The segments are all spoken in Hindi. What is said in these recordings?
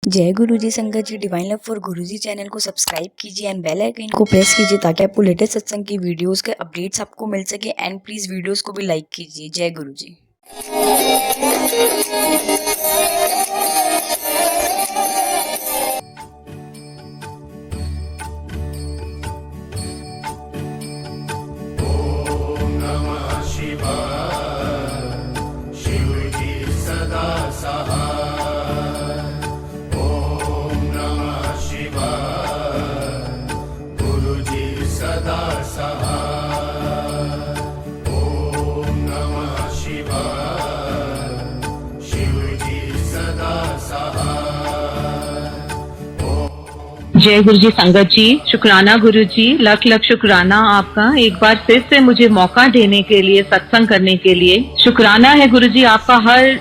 जय गुरुजी संगत जी। Divine love for Guruji channel को सब्सक्राइब कीजिए एंड बेल आइकन को प्रेस कीजिए ताकि आपको लेटेस्ट सत्संग की वीडियोस के अपडेट्स आपको मिल सके। एंड प्लीज वीडियोस को भी लाइक कीजिए। जय गुरुजी। जय गुरु जी संगत जी, शुक्राना गुरु जी, लख लख शुक्राना आपका एक बार फिर से मुझे मौका देने के लिए, सत्संग करने के लिए। शुक्राना है गुरु जी आपका।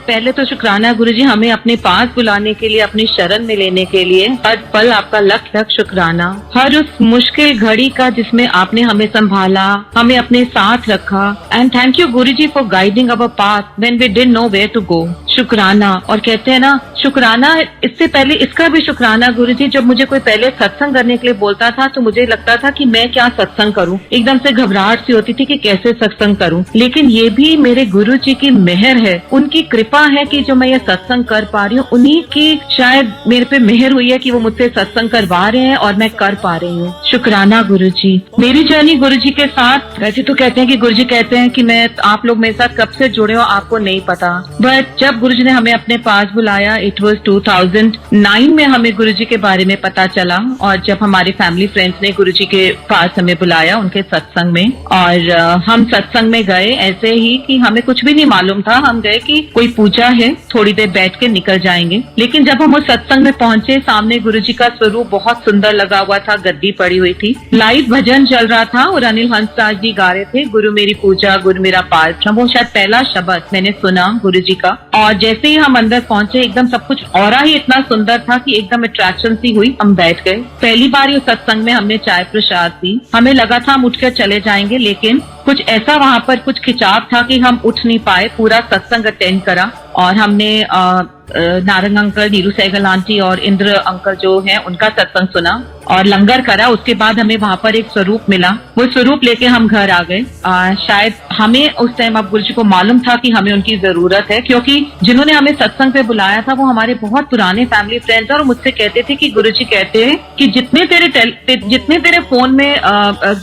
पहले तो शुक्राना गुरु जी हमें अपने पास बुलाने के लिए, अपनी शरण में लेने के लिए। हर पल आपका लख लख शुक्राना। हर उस मुश्किल घड़ी का जिसमें आपने हमें संभाला, हमें अपने साथ रखा। And thank you Guru ji for guiding our path when we didn't know where to go. शुक्राना। और कहते हैं ना शुक्राना, इससे पहले इसका भी शुक्राना गुरु जी, जब मुझे कोई पहले सत्संग करने के लिए बोलता था तो मुझे लगता था कि मैं क्या सत्संग करूं, एकदम से घबराहट सी होती थी कि कैसे सत्संग करूं। लेकिन ये भी मेरे गुरु जी की मेहर है, उनकी कृपा है कि जो मैं ये सत्संग कर पा रही हूँ। उन्हीं की शायद मेरे पे मेहर हुई है कि वो मुझसे सत्संग करवा रहे हैं और मैं कर पा रही हूँ। शुक्राना गुरु जी। मेरी जर्नी गुरु जी के साथ, वैसे तो कहते हैं कि गुरु जी कहते हैं कि मैं, आप लोग मेरे साथ कब से जुड़े हो आपको नहीं पता, बट जब गुरु जी ने हमें अपने पास बुलाया, इट वाज 2009 में हमें गुरु जी के बारे में पता चला। और जब हमारे फैमिली फ्रेंड्स ने गुरु जी के पास हमें बुलाया उनके सत्संग में, और हम सत्संग में गए ऐसे ही कि हमें कुछ भी नहीं मालूम था। हम गए कि कोई पूजा है, थोड़ी देर बैठ के निकल जाएंगे। लेकिन जब हम उस सत्संग में पहुंचे, सामने गुरु जी का स्वरूप बहुत सुंदर लगा हुआ था, गद्दी पड़ी हुई थी, लाइव भजन चल रहा था और अनिल हंसराज जी गा रहे थे, गुरु मेरी पूजा गुरु मेरा पाठ। वो शायद पहला शब्द मैंने सुना गुरु जी का। और जैसे ही हम अंदर पहुंचे, एकदम सब कुछ औरा ही इतना सुंदर था कि एकदम अट्रैक्शन सी हुई। हम बैठ गए। पहली बार ये सत्संग में हमने चाय प्रसाद दी। हमें लगा था हम उठकर चले जाएंगे, लेकिन कुछ ऐसा वहां पर कुछ खिंचाव था कि हम उठ नहीं पाए। पूरा सत्संग अटेंड करा और हमने नारंग अंकल, नीरू सहगल आंटी और इंद्र अंकल जो हैं उनका सत्संग सुना और लंगर करा। उसके बाद हमें वहां पर एक स्वरूप मिला। वो स्वरूप लेके हम घर आ गए। शायद हमें उस टाइम अब गुरु जी को मालूम था कि हमें उनकी जरूरत है, क्योंकि जिन्होंने हमें सत्संग पे बुलाया था वो हमारे बहुत पुराने फैमिली फ्रेंड्स और मुझसे कहते थे कि गुरु जी कहते हैं कि जितने तेरे फोन में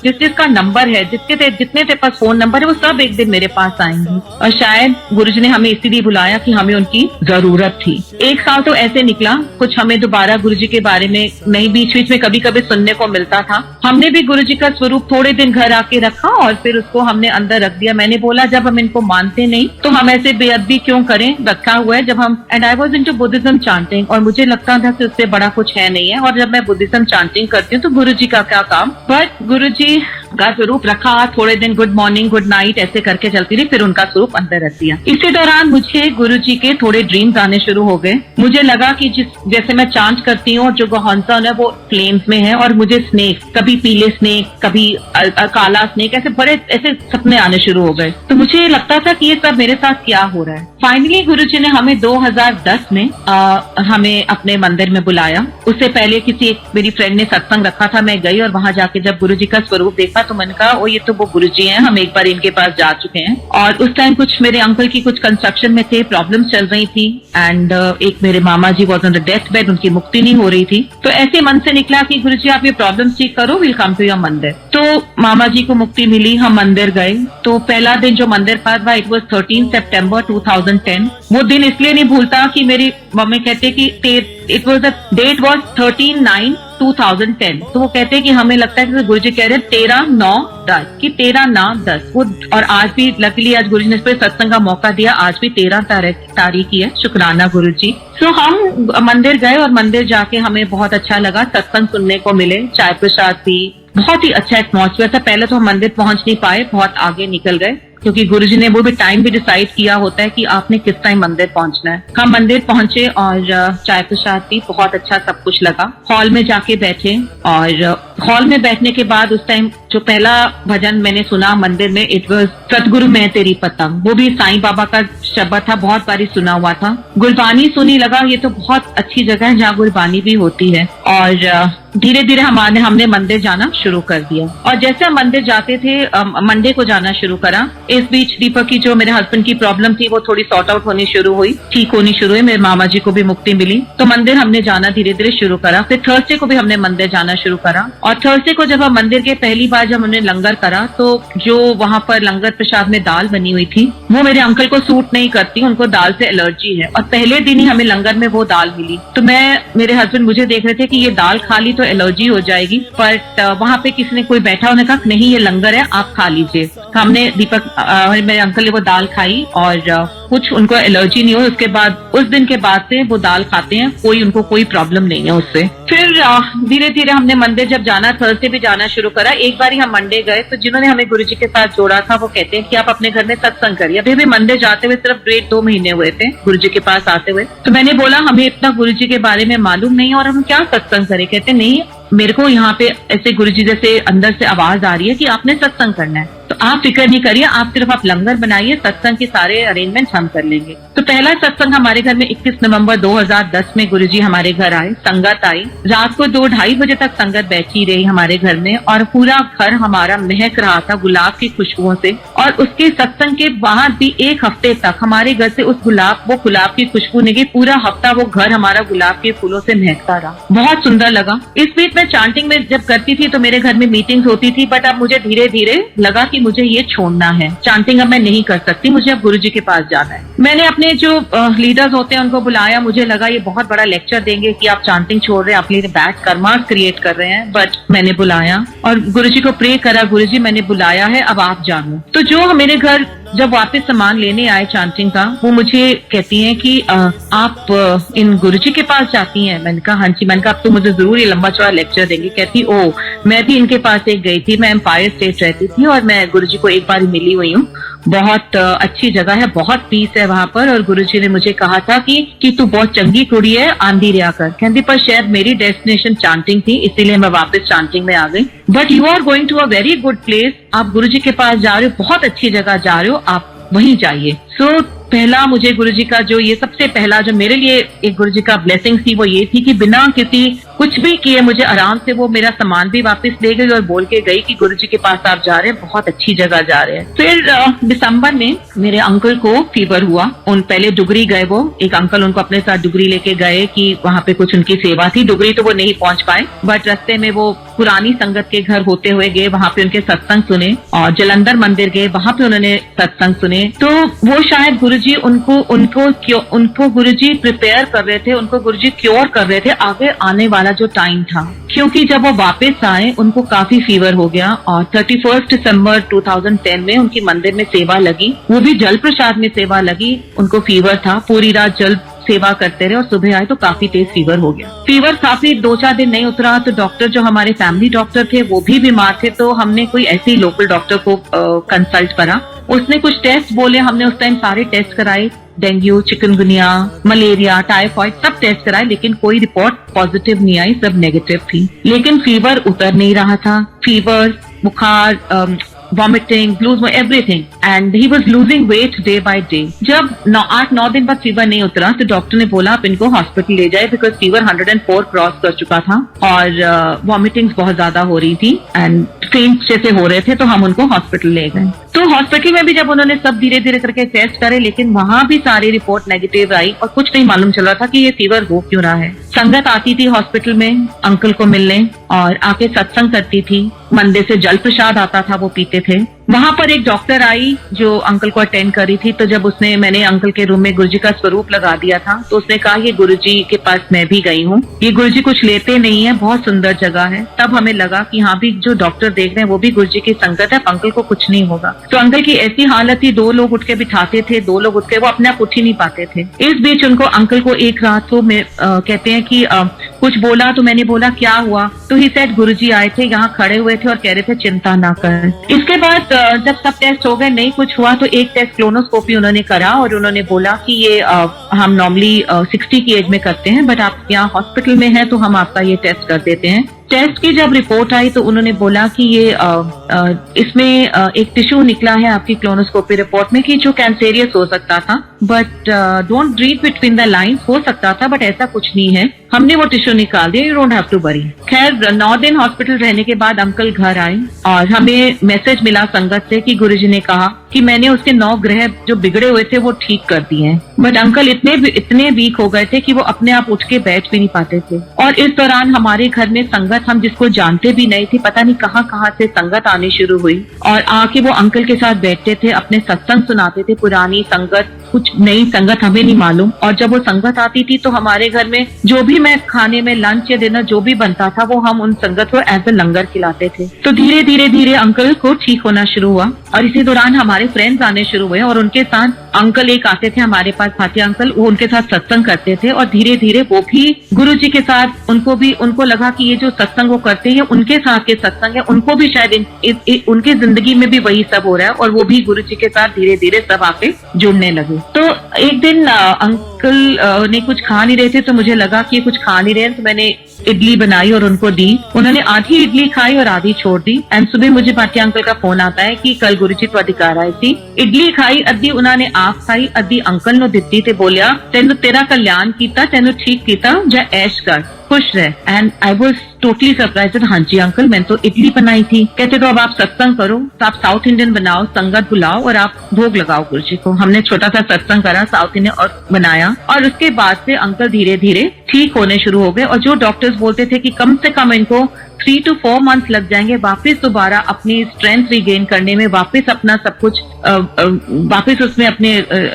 जिसका नंबर है, जितने तेरे पास फोन नंबर है, वो सब एक दिन मेरे पास आएंगे। और शायद गुरु जी ने हमें इसीलिए बुलाया कि हमें उनकी जरूरत थी। एक साल तो ऐसे निकला, कुछ हमें दोबारा गुरु जी के बारे में नहीं, बीच बीच में कभी कभी सुनने को मिलता था। हमने भी गुरु जी का स्वरूप थोड़े दिन घर आके रखा और फिर उसको हमने अंदर रख दिया। मैंने बोला जब हम इनको मानते नहीं तो हम ऐसे बेअदबी क्यों करें, रखा हुआ है। जब हम, and I was into Buddhism chanting, और मुझे लगता था कि उससे बड़ा कुछ है नहीं है। और जब मैं बुद्धिज्म चांटिंग करती हूँ तो गुरु जी का क्या काम, बट गुरु जी का स्वरूप रखा, थोड़े दिन गुड मॉर्निंग गुड नाइट ऐसे करके चलती रही, फिर उनका स्वरूप अंदर रख दिया। इसी दौरान मुझे गुरु जी के थोड़े ड्रीम्स आने शुरू हो गए। मुझे लगा कि जैसे मैं चांट करती हूँ और जो गोहनसन है वो फ्लेम्स में है, और मुझे स्नेक, कभी पीले स्नेक, कभी काला स्नेक, ऐसे बड़े ऐसे सपने आने शुरू हो गए। तो मुझे लगता था कि ये सब मेरे साथ क्या हो रहा है। फाइनली गुरु जी ने हमें 2010 में हमें अपने मंदिर में बुलाया। उससे पहले एक मेरी फ्रेंड ने सत्संग रखा था, मैं गई और वहां जाके जब गुरु जी का स्वरूप देखा तो मैंने कहा, ओ ये तो वो गुरु जी हैं, हम एक बार इनके पास जा चुके हैं। और उस टाइम कुछ मेरे अंकल की कुछ कंस्ट्रक्शन में थे, प्रॉब्लम चल रही थी, एंड एक मेरे मामा जी was on the death bed, उनकी मुक्ति नहीं हो रही थी। तो ऐसे मन से निकला कि गुरु जी आप ये प्रॉब्लम ठीक करो, विल कम टू योर मंदिर। तो मामा जी को मुक्ति मिली, हम मंदिर गए। तो पहला दिन जो मंदिर पास हुआ, इट वॉज 13 सितंबर 2010। वो दिन इसलिए नहीं भूलता कि मेरी मम्मी कहते कि it was the date was 13/9/2010। तो वो कहते हैं कि हमें लगता है कि गुरु जी कह रहे हैं 13/9/10 कि 13/9/10 वो। और आज भी लकीली आज गुरु जी ने इस पर सत्संग का मौका दिया, आज भी 13 तारीख ही है। शुक्राना गुरु जी। तो हम मंदिर गए और मंदिर जाके हमें बहुत अच्छा लगा, सत्संग सुनने को मिले, चाय प्रसाद पी, बहुत ही अच्छा एटमॉस्फेयर था। पहले तो हम मंदिर पहुंच नहीं पाए, बहुत आगे निकल गए। क्योंकि गुरुजी ने वो भी टाइम भी डिसाइड किया होता है कि आपने किस टाइम मंदिर पहुंचना है। हम मंदिर पहुंचे और चाय प्रसाद भी बहुत अच्छा सब कुछ लगा। हॉल में जाके बैठे और हॉल में बैठने के बाद उस टाइम जो पहला भजन मैंने सुना मंदिर में, इट वाज सतगुरु मैं तेरी पतंग, वो भी साईं बाबा का शब्द था, बहुत बारी सुना हुआ था। गुरबानी सुनी, लगा ये तो बहुत अच्छी जगह है जहाँ गुरबानी भी होती है। और धीरे धीरे हमने मंदिर जाना शुरू कर दिया। और जैसे हम मंदिर जाते थे, मंडे को जाना शुरू करा। इस बीच दीपक की जो मेरे हस्बैंड की प्रॉब्लम थी वो थोड़ी सॉर्ट आउट होनी शुरू हुई, ठीक होनी शुरू हुई। मेरे मामा जी को भी मुक्ति मिली, तो मंदिर हमने जाना धीरे धीरे शुरू करा। फिर थर्सडे को भी हमने मंदिर जाना शुरू करा। और थर्सडे को जब हम मंदिर के पहली बार जब हमने लंगर करा, तो जो वहां पर लंगर प्रसाद में दाल बनी हुई थी वो मेरे अंकल को सूट नहीं करती, उनको दाल से एलर्जी है। और पहले दिन ही हमें लंगर में वो दाल मिली, तो मेरे हस्बैंड मुझे देख रहे थे कि ये दाल खा ली तो एलर्जी हो जाएगी। बट वहां पे किसी ने कोई बैठा, उन्होंने कहा नहीं ये लंगर है, आप खा लीजिए। हमने मेरे अंकल ने वो दाल खाई और कुछ उनको एलर्जी नहीं हुई। उसके बाद उस दिन के बाद से वो दाल खाते हैं, उनको कोई प्रॉब्लम नहीं है उससे। फिर धीरे धीरे हमने मंदिर जब जाना, थर्सडे भी जाना शुरू करा। एक बार हम मंडे गए तो जिन्होंने हमें गुरुजी के साथ जोड़ा था वो कहते हैं कि आप अपने घर में सत्संग करिए। अभी भी मंदिर जाते हुए सिर्फ 1.5-2 महीने हुए थे गुरुजी के पास आते हुए। तो मैंने बोला हमें इतना गुरुजी के बारे में मालूम नहीं है और हम क्या सत्संग करें। कहते नहीं, मेरे को यहाँ पे ऐसे गुरुजी जैसे अंदर से आवाज आ रही है कि आपने सत्संग करना है, तो आप फिक्र नहीं करिए, आप सिर्फ आप लंगर बनाइए, सत्संग के सारे अरेंजमेंट हम कर लेंगे। तो पहला सत्संग हमारे घर में 21 नवंबर 2010 में गुरुजी हमारे घर आए, संगत आई। रात को 2-2:30 बजे तक संगत बैठी रही हमारे घर में और पूरा घर हमारा महक रहा था गुलाब की खुशबुओं से। और उसके सत्संग के बाद भी 1 हफ्ते तक हमारे घर से वो गुलाब की खुशबू नहीं गई। पूरा हफ्ता वो घर हमारा गुलाब के फूलों से महकता रहा, बहुत सुंदर लगा। इस बीच मैं चांटिंग में जब करती थी तो मेरे घर में मीटिंग्स होती थी, बट अब मुझे धीरे धीरे लगा कि मुझे ये छोड़ना है, चांटिंग अब मैं नहीं कर सकती, मुझे अब गुरुजी के पास जाना है। मैंने अपने जो लीडर्स होते हैं उनको बुलाया। मुझे लगा ये बहुत बड़ा लेक्चर देंगे कि आप चांटिंग छोड़ रहे हैं, अपने बैड कर्मास क्रिएट कर रहे हैं, बट मैंने बुलाया और गुरुजी को प्रे करा, गुरुजी मैंने बुलाया है, अब आप जानो। तो जो मेरे घर जब वापस सामान लेने आए चांटिंग का, वो मुझे कहती हैं कि आप इन गुरुजी के पास जाती हैं। मैंने कहा हाँ जी। मैंने कहा अब तो मुझे जरूर ये लंबा चौड़ा लेक्चर देंगी। कहती ओ मैं भी इनके पास एक गई थी, मैं एम्पायर स्टेट रहती थी और मैं गुरुजी को एक बार मिली हुई हूँ। बहुत अच्छी जगह है, बहुत पीस है वहां पर। और गुरुजी ने मुझे कहा था कि तू बहुत चंगी कुड़ी है, आंधी रिया कर। कहती पर शायद मेरी डेस्टिनेशन चांटिंग थी, इसीलिए मैं वापस चांटिंग में आ गई। But you are going to a very good place, आप गुरुजी के पास जा रहे हो, बहुत अच्छी जगह जा रहे हो, आप वहीं जाइए। सो पहला मुझे गुरुजी का जो ये सबसे पहला जो मेरे लिए एक गुरुजी का ब्लेसिंग थी वो ये थी कि बिना किसी कुछ भी किए मुझे आराम से वो मेरा सामान भी वापस ले गई और बोल के गई कि गुरुजी के पास आप जा रहे हैं, बहुत अच्छी जगह जा रहे हैं। फिर दिसंबर में मेरे अंकल को फीवर हुआ। उन पहले डुगरी गए, वो एक अंकल उनको अपने साथ डुगरी लेके गए कि वहां पे कुछ उनकी सेवा थी। डुगरी तो वो नहीं पहुंच पाए, बट रास्ते में वो पुरानी संगत के घर होते हुए गए, वहां पे उनके सत्संग सुने। और जलंधर मंदिर गए, वहां पे उन्होंने सत्संग सुने। तो वो शायद गुरुजी उनको गुरुजी प्रिपेयर कर रहे थे, उनको गुरुजी क्योर कर रहे थे आगे आने वाला जो टाइम था। क्योंकि जब वो वापस आए उनको काफी फीवर हो गया और 31 दिसंबर 2010 में उनकी मंदिर में सेवा लगी, वो भी जल प्रसाद में सेवा लगी। उनको फीवर था, पूरी रात जल सेवा करते रहे और सुबह आए तो काफी तेज फीवर हो गया। फीवर काफी 2-4 दिन नहीं उतरा तो डॉक्टर जो हमारे फैमिली डॉक्टर थे वो भी बीमार थे, तो हमने कोई ऐसी लोकल डॉक्टर को कंसल्ट करा। उसने कुछ टेस्ट बोले, हमने उस टाइम सारे टेस्ट कराए, डेंगू, चिकनगुनिया, मलेरिया, टाइफाइड सब टेस्ट कराए, लेकिन कोई रिपोर्ट पॉजिटिव नहीं आई, सब नेगेटिव थी। लेकिन फीवर उतर नहीं रहा था, फीवर, बुखार, vomiting, loose everything, and he was losing weight day by day. जब 8-9 दिन बाद फीवर नहीं उतरा तो डॉक्टर ने बोला आप इनको हॉस्पिटल ले जाए, बिकॉज फीवर 104 क्रॉस कर चुका था और वॉमिटिंग्स बहुत ज्यादा हो रही थी एंड फेंट जैसे हो रहे थे, तो हम उनको हॉस्पिटल ले गए। तो हॉस्पिटल में भी जब उन्होंने सब धीरे धीरे करके टेस्ट करे, लेकिन वहां भी सारी रिपोर्ट नेगेटिव आई और कुछ नहीं मालूम चल रहा था कि ये फीवर हो क्यों रहा है। संगत आती थी हॉस्पिटल में अंकल को मिलने और आके सत्संग करती थी, मंदिर से जल प्रसाद आता था वो पीते थे। वहां पर एक डॉक्टर आई जो अंकल को अटेंड करी थी, तो जब मैंने अंकल के रूम में गुरुजी का स्वरूप लगा दिया था तो उसने कहा ये गुरुजी के पास मैं भी गई हूँ, ये गुरुजी कुछ लेते नहीं है, बहुत सुंदर जगह है। तब हमें लगा कि हाँ भी जो डॉक्टर देख रहे हैं वो भी गुरुजी की संगत है, अंकल को कुछ नहीं होगा। तो अंकल की ऐसी हालत थी, 2 लोग उठ के बिठाते थे, 2 लोग उठ के, वो अपने आप उठ ही नहीं पाते थे। इस बीच उनको अंकल को एक रात को कहते हैं कि कुछ बोला तो मैंने बोला क्या हुआ, तो ही सेड गुरुजी आए थे, यहाँ खड़े हुए थे और कह रहे थे चिंता ना कर। इसके बाद जब सब टेस्ट हो गए नहीं कुछ हुआ तो एक टेस्ट क्लोनोस्कोपी उन्होंने करा और उन्होंने बोला कि ये हम नॉर्मली 60 की एज में करते हैं, बट आप यहाँ हॉस्पिटल में हैं तो हम आपका ये टेस्ट कर देते हैं। टेस्ट की जब रिपोर्ट आई तो उन्होंने बोला कि ये इसमें एक टिश्यू निकला है आपकी क्लोनोस्कोपी रिपोर्ट में कि जो कैंसेरियस हो सकता था, but don't read between the lines, हो सकता था बट ऐसा कुछ नहीं है, हमने वो टिश्यू निकाल दिया, you don't have to worry. खैर 9 दिन हॉस्पिटल रहने के बाद अंकल घर आए और हमें मैसेज मिला संगत से कि गुरुजी ने कहा कि मैंने उसके 9 ग्रह जो बिगड़े हुए थे वो ठीक कर दिए हैं, बट अंकल इतने वीक हो गए थे कि वो अपने आप उठ के बैठ भी नहीं पाते थे। और इस दौरान हमारे घर में संगत, हम जिसको जानते भी नहीं थे, पता नहीं कहाँ से संगत आनी शुरू हुई और आके वो अंकल के साथ बैठते थे, अपने सत्संग सुनाते थे, पुरानी संगत, कुछ नई संगत हमें नहीं मालूम। और जब वो संगत आती थी तो हमारे घर में जो भी मैं खाने में लंच या डिनर जो भी बनता था वो हम उन संगत को एज ए लंगर खिलाते थे। तो धीरे धीरे अंकल को ठीक होना शुरू हुआ और इसी दौरान हमारे फ्रेंड्स आने शुरू हुए और उनके साथ अंकल एक आते थे हमारे पास, भाटिया अंकल, वो उनके साथ सत्संग करते थे और धीरे धीरे वो भी गुरुजी के साथ, उनको लगा कि ये जो सत्संग वो करते हैं उनके साथ के सत्संग है, उनको भी शायद उनकी जिंदगी में भी वही सब हो रहा है और वो भी गुरुजी के साथ धीरे धीरे सब आके जुड़ने लगे। तो एक दिन अंकल ने कुछ खा नहीं रहे थे तो मुझे लगा कि ये कुछ खा नहीं रहे, तो मैंने इडली बनाई और उनको दी। उन्होंने आधी इडली खाई और आधी छोड़ दी एंड सुबह मुझे भाटिया अंकल का फोन आता है कि कल गुरुजी ਤੁਹਾਡੀ ਘਰ ਆਏ ਸੀ, इडली खाई, अद्धी उन्होंने आप खाई, अद्धी अंकल ਨੂੰ ਦਿੱਤੀ ਤੇ ਬੋਲਿਆ ਤੈਨੂੰ ਤੇਰਾ ਕਲਿਆਣ ਕੀਤਾ, ਤੈਨੂੰ ठीक ਕੀਤਾ, जा ऐश कर, खुश रह। And I was totally surprise. हाँ जी अंकल, मैंने तो इडली बनाई थी। कहते तो अब आप सत्संग करो, तो आप साउथ इंडियन बनाओ, संगत बुलाओ और आप भोग लगाओ गुरुजी को। हमने छोटा सा सत्संग करा साउथ इंडियन और बनाया और उसके बाद से अंकल धीरे धीरे ठीक होने शुरू हो गए। और जो डॉक्टर्स बोलते थे कि कम से कम इनको 3 to 4 months लग जाएंगे वापस दोबारा अपनी स्ट्रेंथ रिगेन करने में, वापस अपना सब कुछ वापस उसमें अपने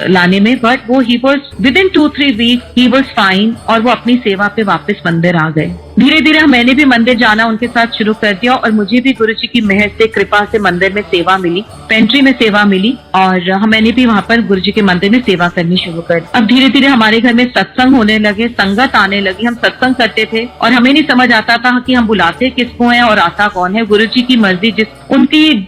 लाने में, बट वो he was with in 2-3 weeks he was fine और वो अपनी सेवा पे वापस मंदिर आ गए। धीरे धीरे मैंने भी मंदिर जाना उनके साथ शुरू कर दिया और मुझे भी गुरुजी की मेहर से, कृपा से मंदिर में सेवा मिली, पेंट्री में सेवा मिली और मैंने भी वहां पर गुरुजी के मंदिर में सेवा करनी शुरू कर दी। अब धीरे धीरे हमारे घर में सत्संग होने लगे, संगत आने लगी, हम सत्संग करते थे और हमें नहीं समझ आता था कि हम बुलाते किसको है और आता कौन है। गुरुजी की मर्जी,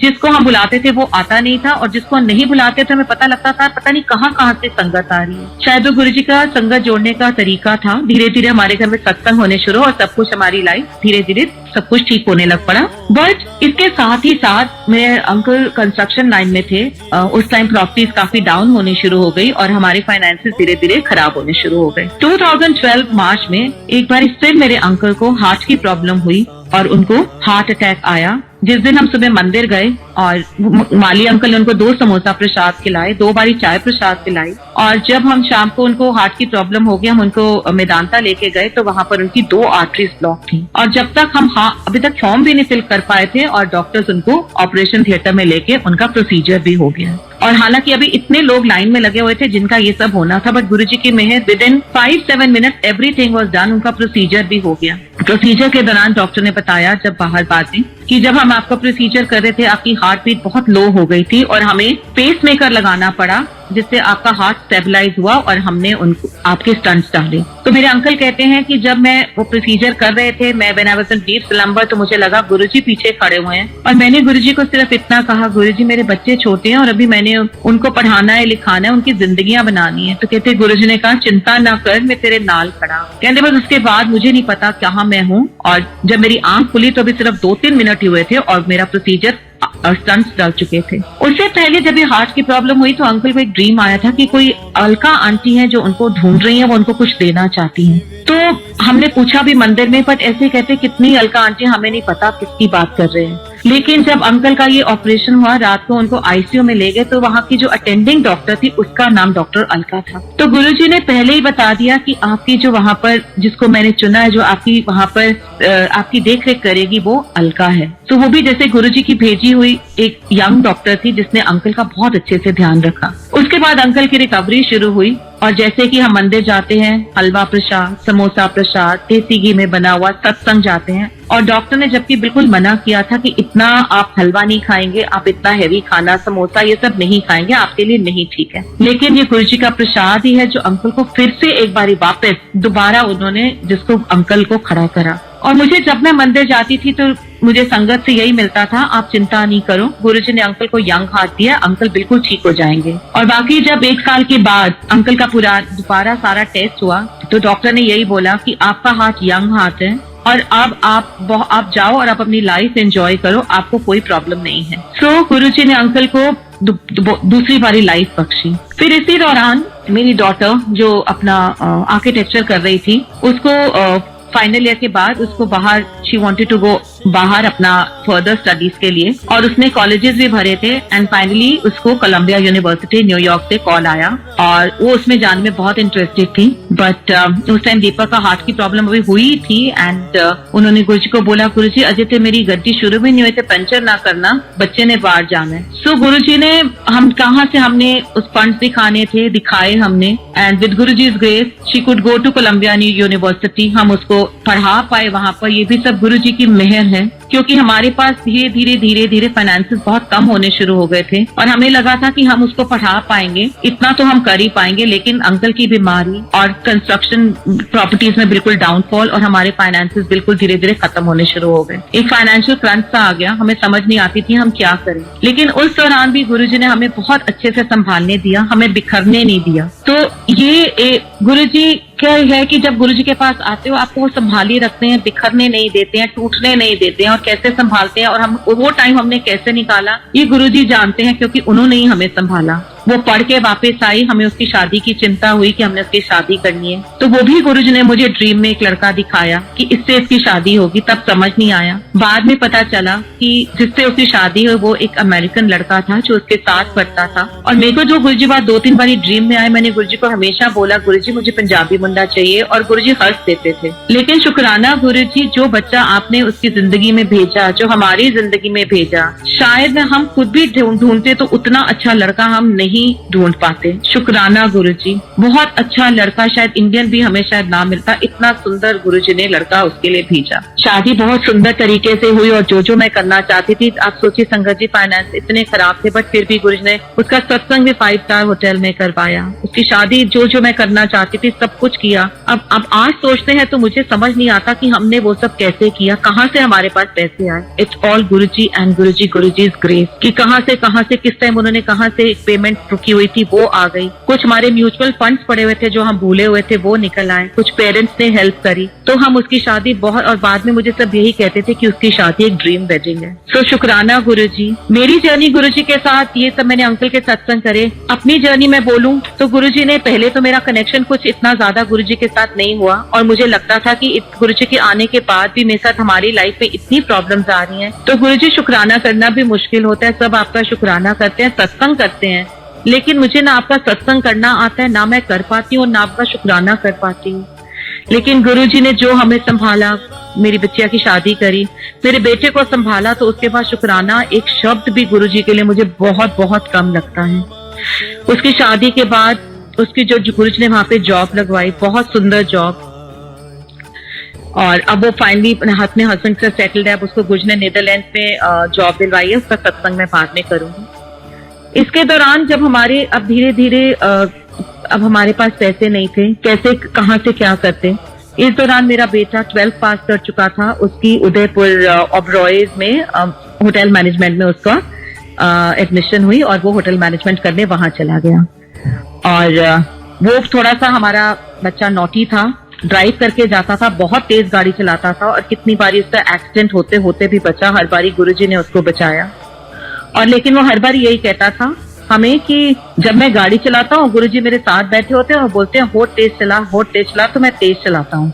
जिसको हम बुलाते थे वो आता नहीं था और जिसको नहीं बुलाते थे हमें पता लगता था पता नहीं कहाँ से संगत आ रही है। शायद वो गुरुजी का संगत जोड़ने का तरीका था। धीरे धीरे हमारे घर में सत्संग होने शुरू और सब कुछ, हमारी लाइफ धीरे धीरे सब कुछ ठीक होने लग पड़ा। बट इसके साथ ही साथ मेरे अंकल कंस्ट्रक्शन लाइन में थे, उस टाइम प्रॉपर्टीज काफी डाउन होने शुरू हो गई और हमारे फाइनेंसेस धीरे धीरे खराब होने शुरू हो गए। 2012 मार्च में एक बार फिर मेरे अंकल को हार्ट की प्रॉब्लम हुई और उनको हार्ट अटैक आया। जिस दिन हम सुबह मंदिर गए और माली अंकल ने उनको 2 समोसा प्रसाद खिलाए, 2 बारी चाय प्रसाद पिलाई और जब हम शाम को उनको हार्ट की प्रॉब्लम हो गई, हम उनको मेदांता लेके गए तो वहां पर उनकी 2 आर्टरीज ब्लॉक थी और जब तक हम अभी तक फॉर्म भी नहीं फिल कर पाए थे और डॉक्टर्स उनको ऑपरेशन थिएटर में लेके उनका प्रोसीजर भी हो गया। और हालांकि अभी इतने लोग लाइन में लगे हुए थे जिनका ये सब होना था, बट गुरुजी की मेहर, within 5-7 minute everything was done, उनका प्रोसीजर भी हो गया। प्रोसीजर के दौरान डॉक्टर ने बताया जब बाहर बात हुई कि जब हम आपका प्रोसीजर कर रहे थे आपकी हार्ट बीट बहुत लो हो गई थी और हमें पेस मेकर लगाना पड़ा जिससे आपका हार्ट स्टेबलाइज हुआ और हमने उनको आपके स्टंट्स डाले। तो मेरे अंकल कहते हैं कि जब मैं वो प्रोसीजर कर रहे थे, मैं when I was in deep slumber, तो मुझे लगा गुरुजी पीछे खड़े हुए हैं और मैंने गुरुजी को सिर्फ इतना कहा, गुरुजी मेरे बच्चे छोटे हैं और अभी मैंने उनको पढ़ाना है, लिखाना है, उनकी जिंदगियां बनानी है। तो कहते गुरुजी ने कहा चिंता ना कर, मैं तेरे नाल खड़ा। कहते बस उसके बाद मुझे नहीं पता कहाँ मैं हूँ और जब मेरी आंख खुली तो अभी सिर्फ 2-3 मिनट ही हुए थे और मेरा प्रोसीजर स्टंट्स डाल चुके थे। उससे पहले जब ये हार्ट की प्रॉब्लम हुई तो अंकल को एक ड्रीम आया था कि कोई अलका आंटी है जो उनको ढूंढ रही है, वो उनको कुछ देना चाहती हैं। तो हमने पूछा भी मंदिर में, बट ऐसे कहते कितनी अलका आंटी, हमें नहीं पता किसकी बात कर रहे हैं। लेकिन जब अंकल का ये ऑपरेशन हुआ, रात को उनको आईसीयू में ले गए तो वहाँ की जो अटेंडिंग डॉक्टर थी उसका नाम डॉक्टर अलका था। तो गुरुजी ने पहले ही बता दिया कि आपकी जो वहाँ पर, जिसको मैंने चुना है, जो आपकी वहाँ पर आपकी देख रेख करेगी वो अलका है। तो वो भी जैसे गुरुजी की भेजी हुई एक यंग डॉक्टर थी जिसने अंकल का बहुत अच्छे से ध्यान रखा। उसके बाद अंकल की रिकवरी शुरू हुई और जैसे कि हम मंदिर जाते हैं, हलवा प्रसाद, समोसा प्रसाद, देसी घी में बना हुआ, सत्संग जाते हैं, और डॉक्टर ने जबकि बिल्कुल मना किया था कि इतना आप हलवा नहीं खाएंगे, आप इतना हैवी खाना, समोसा ये सब नहीं खाएंगे, आपके लिए नहीं ठीक है, लेकिन ये गुरुजी का प्रसाद ही है जो अंकल को फिर से एक बारी वापस दोबारा उन्होंने जिसको अंकल को खड़ा करा। और मुझे जब मैं मंदिर जाती थी तो मुझे संगत से यही मिलता था, आप चिंता नहीं करो, गुरुजी ने अंकल को यंग हार्ट दिया, अंकल बिल्कुल ठीक हो जाएंगे। और बाकी जब 1 साल के बाद अंकल का पूरा दोबारा सारा टेस्ट हुआ तो डॉक्टर ने यही बोला कि आपका हार्ट यंग हार्ट है और अब आप जाओ और आप अपनी लाइफ एंजॉय करो, आपको कोई प्रॉब्लम नहीं है। सो गुरुजी ने अंकल को दूसरी बारी लाइफ बख्शी। फिर इसी दौरान मेरी डॉटर जो अपना आर्किटेक्चर कर रही थी, उसको फाइनल ईयर के बाद उसको बाहर, शी वांटेड टू गो बाहर अपना फर्दर स्टडीज के लिए, और उसने कॉलेजेस भी भरे थे एंड फाइनली उसको कोलंबिया यूनिवर्सिटी न्यूयॉर्क से कॉल आया और वो उसमें जाने में बहुत इंटरेस्टेड थी। बट उस टाइम दीपक का हार्ट की प्रॉब्लम अभी हुई थी एंड उन्होंने गुरुजी को बोला, गुरुजी अजय तो मेरी गड्डी शुरू भी नहीं हुई थे, पंचर ना करना, बच्चे ने बाहर जाना है। सो गुरुजी ने हम कहाँ से हमने उस फंड्स दिखाने थे, दिखाए हमने, and with Guruji's grace she could go to Columbia University. हम उसको पढ़ा पाए वहां पर, ये भी सब गुरुजी की मेहर है, क्योंकि हमारे पास धीरे धीरे फाइनेंसेस बहुत कम होने शुरू हो गए थे और हमें लगा था कि हम उसको पढ़ा पाएंगे, इतना तो हम कर ही पाएंगे, लेकिन अंकल की बीमारी और कंस्ट्रक्शन प्रॉपर्टीज में बिल्कुल डाउनफॉल और हमारे फाइनेंसेस बिल्कुल धीरे धीरे खत्म होने शुरू हो गए। एक फाइनेंशियल क्रंच सा आ गया, हमें समझ नहीं आती थी हम क्या करें, लेकिन उस दौरान भी गुरुजी ने हमें बहुत अच्छे से संभालने दिया, हमें बिखरने नहीं दिया। तो ये गुरुजी क्या है कि जब गुरुजी के पास आते हो आपको वो संभाली रखते हैं, बिखरने नहीं देते हैं, टूटने नहीं देते हैं, और कैसे संभालते हैं और हम वो टाइम हमने कैसे निकाला ये गुरुजी जानते हैं, क्योंकि उन्होंने ही हमें संभाला। वो पढ़ के वापस आई, हमें उसकी शादी की चिंता हुई कि हमने उसकी शादी करनी है, तो वो भी गुरुजी ने मुझे ड्रीम में एक लड़का दिखाया कि इससे इसकी शादी होगी, तब समझ नहीं आया। बाद में पता चला कि जिससे उसकी शादी हुई वो एक अमेरिकन लड़का था जो उसके साथ पढ़ता था। और मेरे को जो गुरुजी बात 2-3 बारी ड्रीम में आए, मैंने गुरुजी को हमेशा बोला, गुरुजी मुझे पंजाबी मुंडा चाहिए, और गुरुजी हंस देते थे। लेकिन शुक्राना गुरुजी, जो बच्चा आपने उसकी जिंदगी में भेजा, जो हमारी जिंदगी में भेजा, शायद हम खुद भी ढूंढते तो उतना अच्छा लड़का हम नहीं ढूंढ पाते। शुक्राना गुरुजी, बहुत अच्छा लड़का, शायद इंडियन भी हमें शायद ना मिलता, इतना सुंदर गुरुजी ने लड़का उसके लिए भेजा। शादी बहुत सुंदर तरीके से हुई और जो मैं करना चाहती थी, आप सोचिए संगत जी फाइनेंस इतने खराब थे, बट फिर भी गुरुजी ने उसका सत्संग भी 5 स्टार होटल में करवाया, उसकी शादी जो मैं करना चाहती थी सब कुछ किया। अब आज सोचते हैं तो मुझे समझ नहीं आता कि हमने वो सब कैसे किया, कहाँ से हमारे पास पैसे आए। It's all Guruji and Guruji's grace, कि कहाँ से किस टाइम उन्होंने कहाँ से पेमेंट रुकी हुई थी वो आ गई, कुछ हमारे म्यूचुअल फंड्स पड़े हुए थे जो हम भूले हुए थे वो निकल आए, कुछ पेरेंट्स ने हेल्प करी, तो हम उसकी शादी बहुत, और बाद में मुझे सब यही कहते थे कि उसकी शादी एक ड्रीम वेडिंग है। सो शुक्राना गुरुजी। मेरी जर्नी गुरुजी के साथ, ये सब मैंने अंकल के सत्संग करे। अपनी जर्नी में बोलूं तो गुरुजी ने, पहले तो मेरा कनेक्शन कुछ इतना ज्यादा गुरुजी के साथ नहीं हुआ और मुझे लगता था कि गुरुजी के आने के बाद भी मेरे साथ हमारी लाइफ में इतनी प्रॉब्लम्स आ रही हैं, तो गुरुजी शुक्राना करना भी मुश्किल होता है। सब आपका शुक्राना करते हैं, सत्संग करते हैं, लेकिन मुझे ना आपका सत्संग करना आता है, ना मैं कर पाती हूँ, ना आपका शुक्राना कर पाती हूँ। लेकिन गुरुजी ने जो हमें संभाला, मेरी बच्चिया की शादी करी, मेरे बेटे को संभाला, तो उसके बाद शुक्राना एक शब्द भी गुरुजी के लिए मुझे बहुत बहुत कम लगता है। उसकी शादी के बाद उसकी जो गुरुजी ने वहां पे जॉब लगवाई, बहुत सुंदर जॉब, और अब वो फाइनली अपने हस्बैंड से सेटल्ड है। अब उसको गुरुजी ने नीदरलैंड में जॉब दिलवाई है, उसका सत्संग मैं बाद में करूंगी। इसके दौरान जब हमारे अब धीरे धीरे अब हमारे पास पैसे नहीं थे, कैसे कहाँ से क्या करते, इस दौरान मेरा बेटा 12th पास कर चुका था, उसकी उदयपुर ओबरॉयज में होटल मैनेजमेंट में उसका एडमिशन हुई और वो होटल मैनेजमेंट करने वहां चला गया। और वो थोड़ा सा हमारा बच्चा नॉटी था, ड्राइव करके जाता था, बहुत तेज गाड़ी चलाता था, और कितनी बारी उसका एक्सीडेंट होते होते भी बचा, हर बारी गुरुजी ने उसको बचाया। और लेकिन वो हर बार यही कहता था हमें कि जब मैं गाड़ी चलाता हूँ गुरुजी मेरे साथ बैठे होते हैं और बोलते हैं होठ तेज चला, तो मैं तेज चलाता हूँ।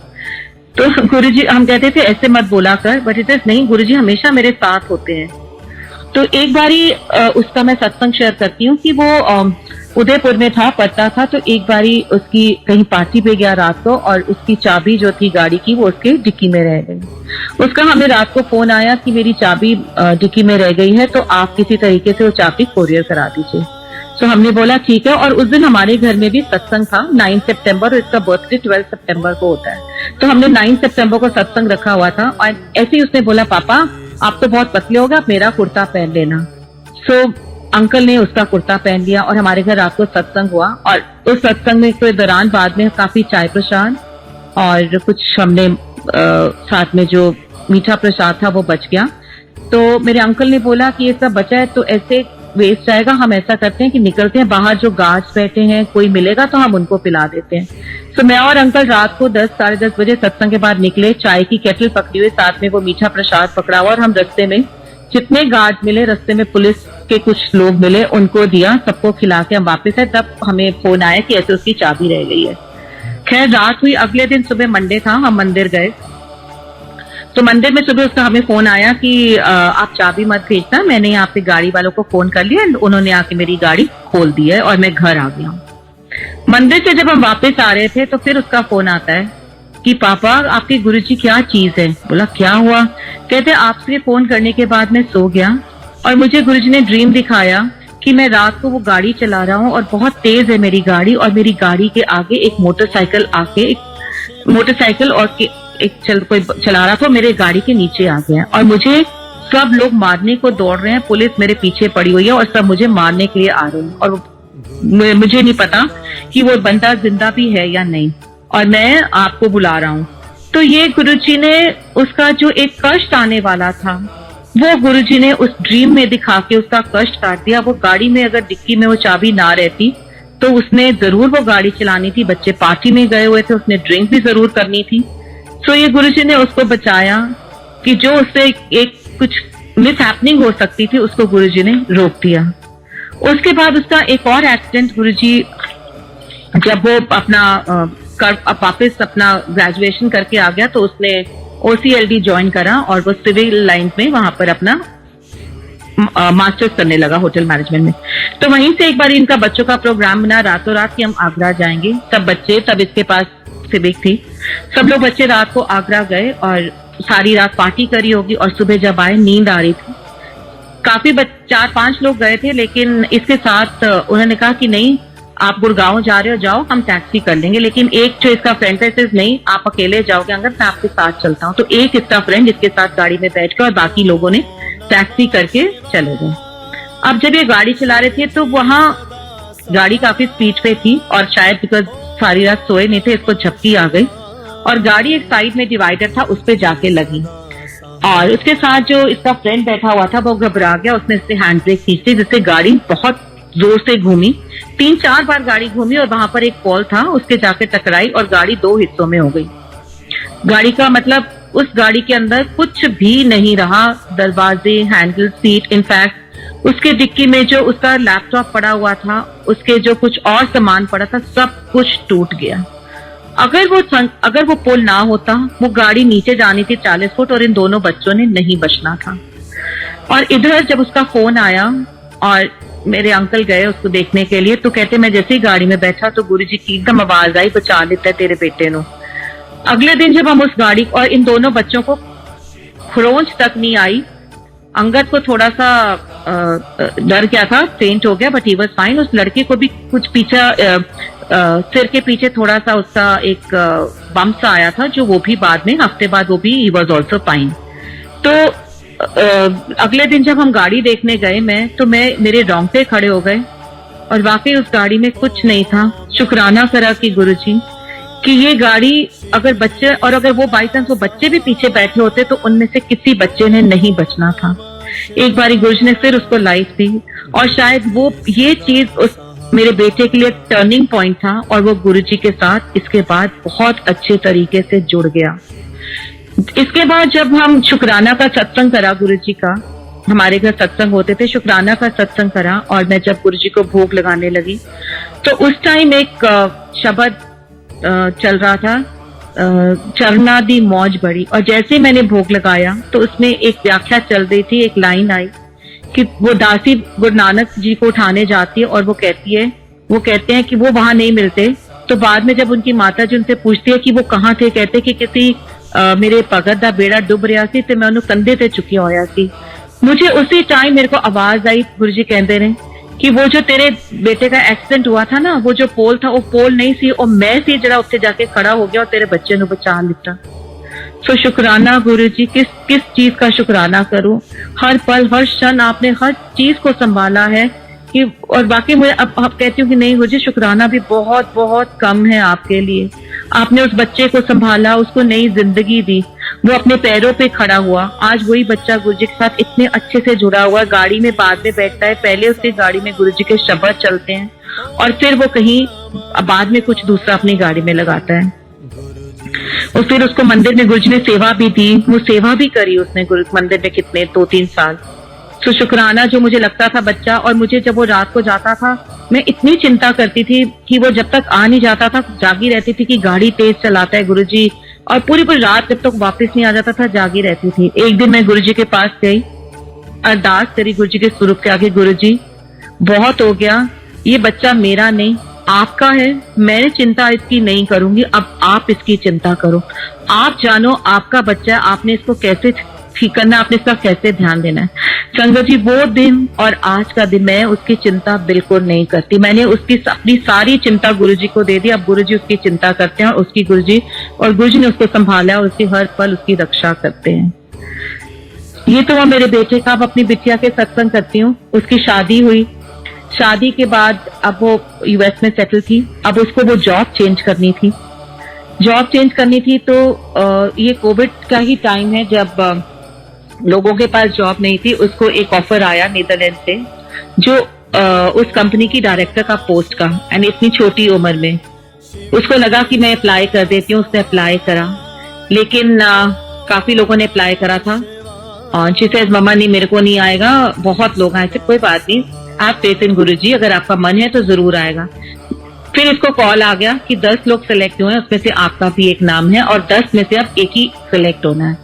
तो गुरुजी, हम कहते थे ऐसे मत बोला कर, बट इट इज नहीं, गुरुजी हमेशा मेरे साथ होते हैं। तो एक बारी उसका मैं सत्संग शेयर करती हूँ कि वो उदयपुर में था, पढ़ता था, तो एक बारी उसकी कहीं पार्टी पे गया रात को, और उसकी चाबी जो थी गाड़ी की वो उसके डिक्की में रह गई। उसका हमें रात को फोन आया कि मेरी चाबी डिक्की में रह गई है, तो आप किसी तरीके से वो चाबी कोरियर करा दीजिए। तो हमने बोला ठीक है। और उस दिन हमारे घर में भी सत्संग था 9 सितंबर, और इसका बर्थडे 12 सितंबर को होता है। तो हमने 9 सितंबर को सत्संग रखा हुआ था, और ऐसे ही उसने बोला पापा आप तो बहुत पतले हो गए, आप मेरा कुर्ता पहन लेना। सो अंकल ने उसका कुर्ता पहन लिया और हमारे घर रात को सत्संग हुआ। और उस सत्संग में के दौरान बाद में काफी चाय प्रसाद और कुछ हमने साथ में जो मीठा प्रसाद था वो बच गया। तो मेरे अंकल ने बोला कि ये सब बचा है तो ऐसे वेस्ट जाएगा, हम ऐसा करते हैं कि निकलते हैं बाहर, जो गार्ड्स बैठे हैं कोई मिलेगा तो हम उनको पिला देते हैं। तो मैं और अंकल रात को 10 साढ़े 10 बजे सत्संग के बाद निकले, चाय की केटल पकड़ी हुई, साथ में वो मीठा प्रसाद पकड़ा हुआ, और हम रास्ते में जितने गार्ड मिले, रास्ते में पुलिस के कुछ लोग मिले, उनको दिया, सबको खिला के हम वापस आए। तब हमें फोन आया कि ऐसे उसकी चाबी रह गई है। खैर रात हुई, अगले दिन सुबह मंडे था, हम मंदिर गए। तो मंदिर में सुबह उसका हमें फोन आया कि आप चाबी मत भेजना, मैंने यहाँ पे गाड़ी वालों को फोन कर लिया, उन्होंने आके मेरी गाड़ी खोल दी है और मैं घर आ गया हूँ। मंदिर से जब हम वापस आ रहे थे तो फिर उसका फोन आता है कि पापा आपके गुरुजी क्या चीज है। बोला क्या हुआ? कहते आपसे फोन करने के बाद मैं सो गया और मुझे गुरुजी ने ड्रीम दिखाया कि मैं रात को वो गाड़ी चला रहा हूँ और बहुत तेज है मेरी गाड़ी, और मेरी गाड़ी के आगे एक मोटरसाइकिल आके, एक मोटरसाइकिल और एक कोई चला रहा था, मेरे गाड़ी के नीचे आ गया और मुझे सब लोग मारने को दौड़ रहे हैं, पुलिस मेरे पीछे पड़ी हुई है और सब मुझे मारने के लिए आ रहे हैं, और मुझे नहीं पता कि वो बंदा जिंदा भी है या नहीं, और मैं आपको बुला रहा हूँ। तो ये गुरुजी ने उसका जो एक कष्ट आने वाला था वो गुरुजी ने उस ड्रीम में दिखा के उसका कष्ट काट दिया। वो गाड़ी में अगर डिक्की में वो चाबी ना रहती तो उसने जरूर वो गाड़ी चलानी थी, बच्चे पार्टी में गए हुए थे, उसने ड्रिंक भी जरूर करनी थी। सो ये गुरुजी ने उसको बचाया कि जो उससे एक कुछ मिस हैपनिंग हो सकती थी उसको गुरुजी ने रोक दिया। उसके बाद उसका एक और एक्सीडेंट, गुरुजी जब वो अपना वापस अपना ग्रेजुएशन करके आ गया तो उसने OCLD ज्वाइन करा और वो सिविल लाइन में वहां पर अपना मास्टर्स करने लगा होटल मैनेजमेंट में। तो वहीं से एक बार इनका बच्चों का प्रोग्राम बना रातों रात कि हम आगरा जाएंगे। तब इसके पास सिविक थी, सब लोग बच्चे रात को आगरा गए और सारी रात पार्टी करी होगी, और सुबह जब आए नींद आ रही थी। काफी 4-5 लोग गए थे, लेकिन इसके साथ उन्होंने कहा कि नहीं आप गुड़गांव जा रहे हो, जाओ हम टैक्सी कर लेंगे। लेकिन एक जो इसका फ्रेंड है नहीं आप अकेले जाओगे, अगर मैं आपके साथ चलता हूँ। तो एक इसका फ्रेंड इसके साथ गाड़ी में बैठ कर और बाकी लोगों ने टैक्सी करके चले गए। अब जब ये गाड़ी चला रहे थे तो वहां गाड़ी काफी स्पीड पे थी और शायद बिकॉज सारी रात सोए नहीं थे इसको झपकी आ गई और गाड़ी एक साइड में डिवाइडर था उस पे जाके लगी, और उसके साथ जो इसका फ्रेंड बैठा हुआ था वो घबरा गया, उसने इससे हैंड ब्रेक खींच दी जिससे गाड़ी बहुत जोर से घूमी, 3-4 बार गाड़ी घूमी और वहां पर एक पोल था उसके जाके टकराई और गाड़ी 2 हिस्सों में हो गई। गाड़ी का मतलब उस गाड़ी के अंदर कुछ भी नहीं रहा, दरवाजे, हैंडल, सीट, इनफैक्ट उसके डिक्की में जो उसका लैपटॉप पड़ा हुआ था, उसके जो कुछ और सामान पड़ा था, सब कुछ टूट गया। अगर वो पुल ना होता वो गाड़ी नीचे जानी थी 40 फुट और इन दोनों बच्चों ने नहीं बचना था। और इधर जब उसका फोन आया और मेरे अंकल गए उसको देखने के लिए तो कहते मैं जैसे ही गाड़ी में बैठा तो गुरुजी की एकदम आवाज आई, बचा लेता है तेरे बेटे नो। अगले दिन जब हम उस गाड़ी और इन दोनों बच्चों को खरोंच तक नहीं आई, अंगद को थोड़ा सा डर गया था, फेंट हो गया, बट ही वाज फाइन। उस लड़के को भी कुछ पीछा सिर के पीछे थोड़ा सा उसका एक बम सा आया था, जो वो भी बाद में हफ्ते बाद वो भी ही वाज आल्सो फाइन। तो अगले दिन जब हम गाड़ी देखने गए मेरे रोंगटे खड़े हो गए और वाकई उस गाड़ी में कुछ नहीं था। शुक्राना करा कि गुरुजी कि ये गाड़ी अगर वो बाई चांस वो बच्चे भी पीछे बैठे होते तो उनमें से किसी बच्चे ने नहीं बचना था। एक बारी गुरुजी ने फिर उसको लाइफ दी और शायद वो ये चीज उस मेरे बेटे के लिए टर्निंग पॉइंट था और वो गुरुजी के साथ इसके बाद बहुत अच्छे तरीके से जुड़ गया। इसके बाद जब हम शुक्राना का सत्संग करा, गुरुजी का हमारे घर सत्संग होते थे, शुक्राना का सत्संग करा और मैं जब गुरुजी को भोग लगाने लगी तो उस टाइम एक शब्द चल रहा था, चरना दी मौज बड़ी, और जैसे मैंने भोग लगाया तो उसमें एक व्याख्या चल रही थी, एक लाइन आई कि वो दासी गुरु नानक जी को उठाने जाती है और वो कहते हैं कि वो वहां नहीं मिलते। तो बाद में जब उनकी माता जी उनसे पूछती है कि वो कहाँ थे, कहते कि किसी मेरे भगत दा बेड़ा डुब रहा सी ते मैं उन्हें कंधे ते चुकी होया सी। मुझे उसी टाइम मेरे को आवाज आई, गुरुजी कहते रहे कि वो जो तेरे बेटे का एक्सीडेंट हुआ था ना, वो जो पोल था वो पोल नहीं सी, और मैं सी जरा उत्ते जाके खड़ा हो गया और तेरे बच्चे ने बचा लिया। सो शुक्राना गुरुजी, किस किस चीज का शुक्राना करूं। हर पल हर क्षण आपने हर चीज को संभाला है कि, और बाकी मुझे अब कहती हूँ कि नहीं गुरुजी, शुक्राना भी बहुत बहुत कम है आपके लिए। आपने उस बच्चे को संभाला, उसको नई जिंदगी दी, वो अपने पैरों पे खड़ा हुआ। आज वही बच्चा गुरुजी के साथ इतने अच्छे से जुड़ा हुआ, गाड़ी में बाद में बैठता है, पहले उसके गाड़ी में गुरुजी के शब्द चलते हैं और फिर वो कहीं बाद में कुछ दूसरा अपनी गाड़ी में लगाता है। और फिर उसको मंदिर में गुरुजी ने सेवा भी दी, वो सेवा भी करी उसने गुरु मंदिर में कितने 2-3 साल। तो शुक्राना जो मुझे लगता था बच्चा, और मुझे जब वो रात को जाता था मैं इतनी चिंता करती थी कि वो जब तक आ नहीं जाता था जागी रहती थी कि गाड़ी तेज चलाता है गुरुजी, और पूरी पूरी रात जब तक वापस नहीं आ जाता था जागी रहती थी। एक दिन मैं गुरुजी के पास गई, अरदास करी गुरुजी के स्वरूप के आगे, गुरुजी बहुत हो गया, ये बच्चा मेरा नहीं आपका है, मैं चिंता इसकी नहीं करूंगी, अब आप इसकी चिंता करो, आप जानो आपका बच्चा है, आपने इसको कैसे ठीक करना, आपने इसका कैसे ध्यान देना है। संगत जी, वो दिन और आज का दिन मैं उसकी चिंता बिल्कुल नहीं करती। मैंने उसकी अपनी सारी चिंता गुरुजी को दे दी। अब गुरुजी उसकी चिंता करते हैं और उसकी गुरुजी ने उसको संभाला और उसकी हर पल उसकी रक्षा करते हैं। ये तो वो मेरे बेटे का, अब अपनी बिटिया के सत्संग करती हूँ। उसकी शादी हुई, शादी के बाद अब वो यूएस में सेटल थी। अब उसको वो जॉब चेंज करनी थी, तो ये कोविड का ही टाइम है जब लोगों के पास जॉब नहीं थी। उसको एक ऑफर आया नीदरलैंड से, जो उस कंपनी की डायरेक्टर का पोस्ट का, एंड इतनी छोटी उम्र में। उसको लगा कि मैं अप्लाई कर देती हूँ, उसने अप्लाई करा, लेकिन काफी लोगों ने अप्लाई करा था। और शी सेज मम्मा नहीं, मेरे को नहीं आएगा, बहुत लोग आए थे। कोई बात नहीं, आप फेथ इन गुरुजी, अगर आपका मन है तो जरूर आएगा। फिर इसको कॉल आ गया कि 10 लोग सिलेक्ट हुए हैं, उसमें से आपका भी एक नाम है और 10 में से अब एक ही सिलेक्ट होना है।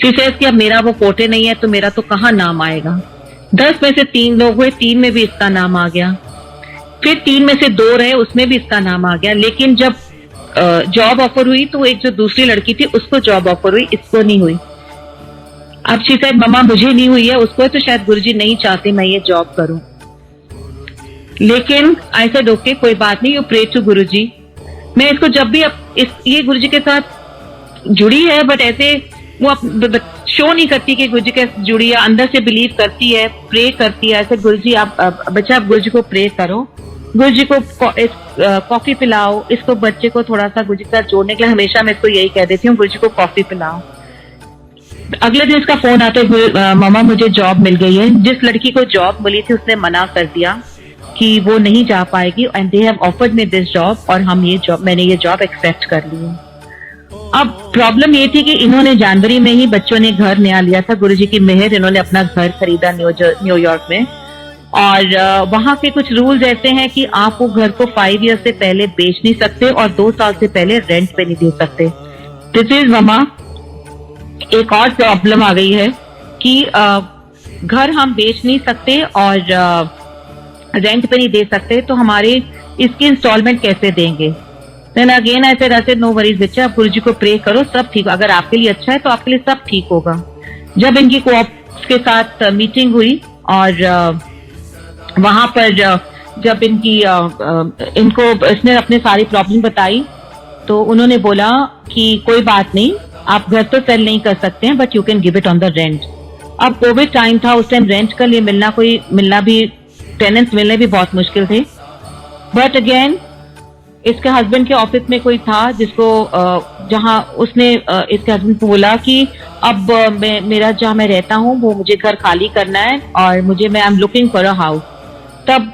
कि अब मेरा वो कोटे नहीं है तो मेरा तो कहाँ नाम आएगा। 10 में से 3 लोग हुए, 3 में भी इसका नाम आ गया। फिर 3 में से 2 रहे, उसमें भी इसका नाम आ गया। लेकिन जब जॉब ऑफर हुई तो एक जो दूसरी लड़की थी उसको जॉब ऑफर हुई, इसको नहीं हुई। अब शी सेड मम्मा मुझे नहीं हुई है, उसको तो शायद गुरुजी नहीं चाहते मैं ये जॉब करूं। लेकिन आई सेड ओके, कोई बात नहीं, यू प्रे टू गुरुजी। मैं इसको जब भी ये गुरुजी के साथ जुड़ी है, बट ऐसे वो शो नहीं करती कि गुरुजी के जुड़ी है, अंदर से बिलीव करती है, प्रे करती है। ऐसे गुरुजी आप बच्चा, आप गुरुजी को प्रे करो, गुरुजी को कॉफी पिलाओ, इसको बच्चे को थोड़ा सा गुरुजी के साथ जोड़ने के लिए हमेशा मैं इसको यही कह देती हूँ, गुरुजी को कॉफी पिलाओ। अगले दिन इसका फोन आता है, मामा मुझे जॉब मिल गई है। जिस लड़की को जॉब मिली थी उसने मना कर दिया कि वो नहीं जा पाएगी, and they have offered me this job, और मैंने ये जॉब एक्सेप्ट कर ली है। अब प्रॉब्लम ये थी कि इन्होंने जनवरी में ही बच्चों ने घर नया लिया था, गुरुजी की मेहर, इन्होंने अपना घर खरीदा न्यूयॉर्क में। और वहां के कुछ रूल्स ऐसे हैं कि आप वो घर को 5 ईयर से पहले बेच नहीं सकते और 2 साल से पहले रेंट पे नहीं दे सकते। दिस इज मामा, एक और प्रॉब्लम आ गई है कि घर हम बेच नहीं सकते और रेंट पे नहीं दे सकते, तो हमारे इसकी इंस्टॉलमेंट कैसे देंगे। Then again I said no worries बच्चा, आप गुरुजी को प्रे करो, सब ठीक, अगर आपके लिए अच्छा है तो आपके लिए सब ठीक होगा। जब इनकी कोऑप्स के साथ मीटिंग हुई और वहां पर जब इनको इसने अपने सारी प्रॉब्लम बताई, तो उन्होंने बोला कि कोई बात नहीं, आप घर तो सेल नहीं कर सकते हैं, but you can give it on the rent. अब कोविड टाइम था, उस टाइम रेंट के लिए मिलना भी टेनेंट्स मिलने भी बहुत मुश्किल थे। बट अगेन इसके हस्बैंड के ऑफिस में कोई था जिसको जहां उसने इसके हस्बैंड को बोला कि अब मेरा जहां मैं रहता हूं वो मुझे घर खाली करना है और I am looking for a house. तब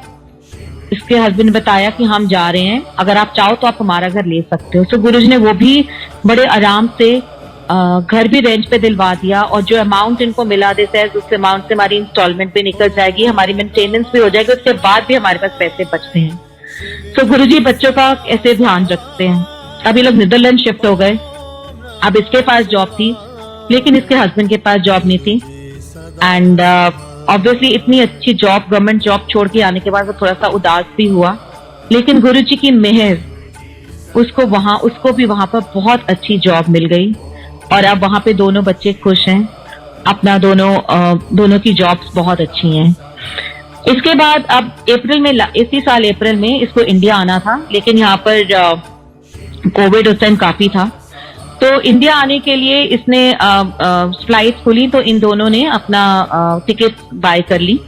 इसके हस्बैंड ने बताया कि हम जा रहे हैं, अगर आप चाहो तो आप हमारा घर ले सकते हो। तो गुरुजी ने वो भी बड़े आराम से घर भी रेंट पे दिलवा दिया, और जो अमाउंट इनको मिला देता है उस अमाउंट से हमारी इंस्टॉलमेंट भी निकल जाएगी, हमारी मेंटेनेंस भी हो जाएगी, उसके बाद भी हमारे पास पैसे बचते हैं। तो गुरुजी बच्चों का ऐसे ध्यान रखते हैं। अब ये लोग नीदरलैंड शिफ्ट हो गए। अब इसके पास जॉब थी लेकिन इसके हस्बैंड के पास जॉब नहीं थी, एंड ऑब्वियसली इतनी अच्छी जॉब, गवर्नमेंट जॉब छोड़ के आने के बाद वो थोड़ा सा उदास भी हुआ। लेकिन गुरुजी की मेहर, उसको भी वहां पर बहुत अच्छी जॉब मिल गई, और अब वहां पे दोनों बच्चे खुश हैं, अपना दोनों की जॉब्स बहुत अच्छी हैं। इसके बाद अब अप्रैल में, इसी साल अप्रैल में इसको इंडिया आना था, लेकिन यहाँ पर कोविड उस टाइम काफी था। तो इंडिया आने के लिए इसने फ्लाइट खुली तो इन दोनों ने अपना टिकट बाय कर ली।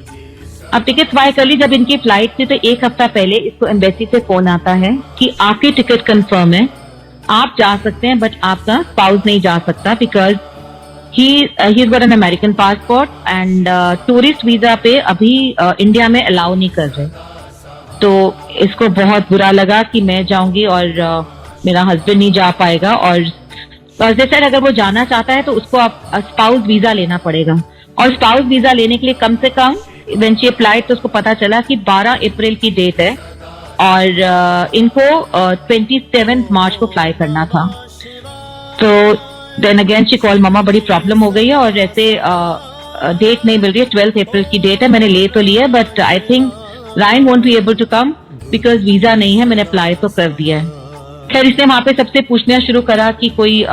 अब टिकट बाय कर ली, जब इनकी फ्लाइट थी तो एक हफ्ता पहले इसको एम्बेसी से फोन आता है कि आपकी टिकट कंफर्म है, आप जा सकते हैं, बट आपका स्पाउस नहीं जा सकता because he's got an American passport and tourist visa पे अभी इंडिया में अलाउ नहीं कर रहे। तो इसको बहुत बुरा लगा कि मैं जाऊंगी और मेरा हस्बैंड नहीं जा पाएगा, और जैसे अगर वो जाना चाहता है तो उसको आप स्पाउस वीजा लेना पड़ेगा, और स्पाउस वीजा लेने के लिए कम से कम व्हेन शी अप्लाइड तो उसको पता चला कि 12 अप्रैल की डेट है और इनको 27 मार्च को फ्लाई करना था। तो देन अगेन शी कॉल, मम्मा बड़ी प्रॉब्लम हो गई है और ऐसे डेट नहीं मिल रही है, 12 अप्रैल की डेट है, मैंने ले तो लिया है but I think Ryan won't be able to come because visa नहीं है, मैंने अप्लाई तो कर दिया है। खैर इसने वहां पे सबसे पूछना शुरू करा कि कोई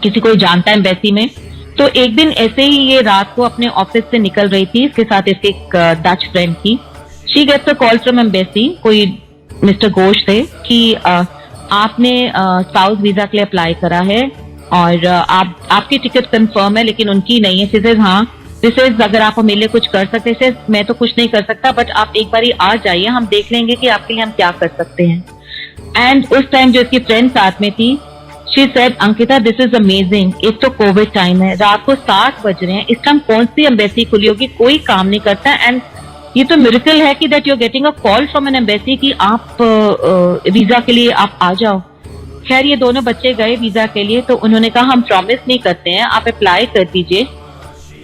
किसी को जानता है एम्बेसी में। तो एक दिन ऐसे ही ये रात को अपने ऑफिस से निकल रही थी, इसके साथ इसके एक डच फ्रेंड थी। She gets a call from embassy, कोई मिस्टर घोष थे कि आपने स्पाउस वीजा के लिए अप्लाई करा है और आपकी टिकट कंफर्म है लेकिन उनकी नहीं है। शी सेज हाँ दिस इज, अगर आप मेरे लिए कुछ कर सकते हैं, मैं तो कुछ नहीं कर सकता बट आप एक बार आ जाइए, हम देख लेंगे कि आपके लिए हम क्या कर सकते हैं। एंड उस टाइम जो इसकी फ्रेंड साथ में थी, she said Ankita this is amazing, एक तो कोविड टाइम है, रात को 7 बज रहे हैं, इस टाइम कौन सी एम्बेसी खुली होगी, कोई काम नहीं करता, एंड ये तो मिरेकल है कि that you are getting a call from an embassy कि आप वीजा के लिए आप आ जाओ। खैर ये दोनों बच्चे गए वीजा के लिए, तो उन्होंने कहा हम प्रॉमिस नहीं करते हैं, आप अप्लाई कर दीजिए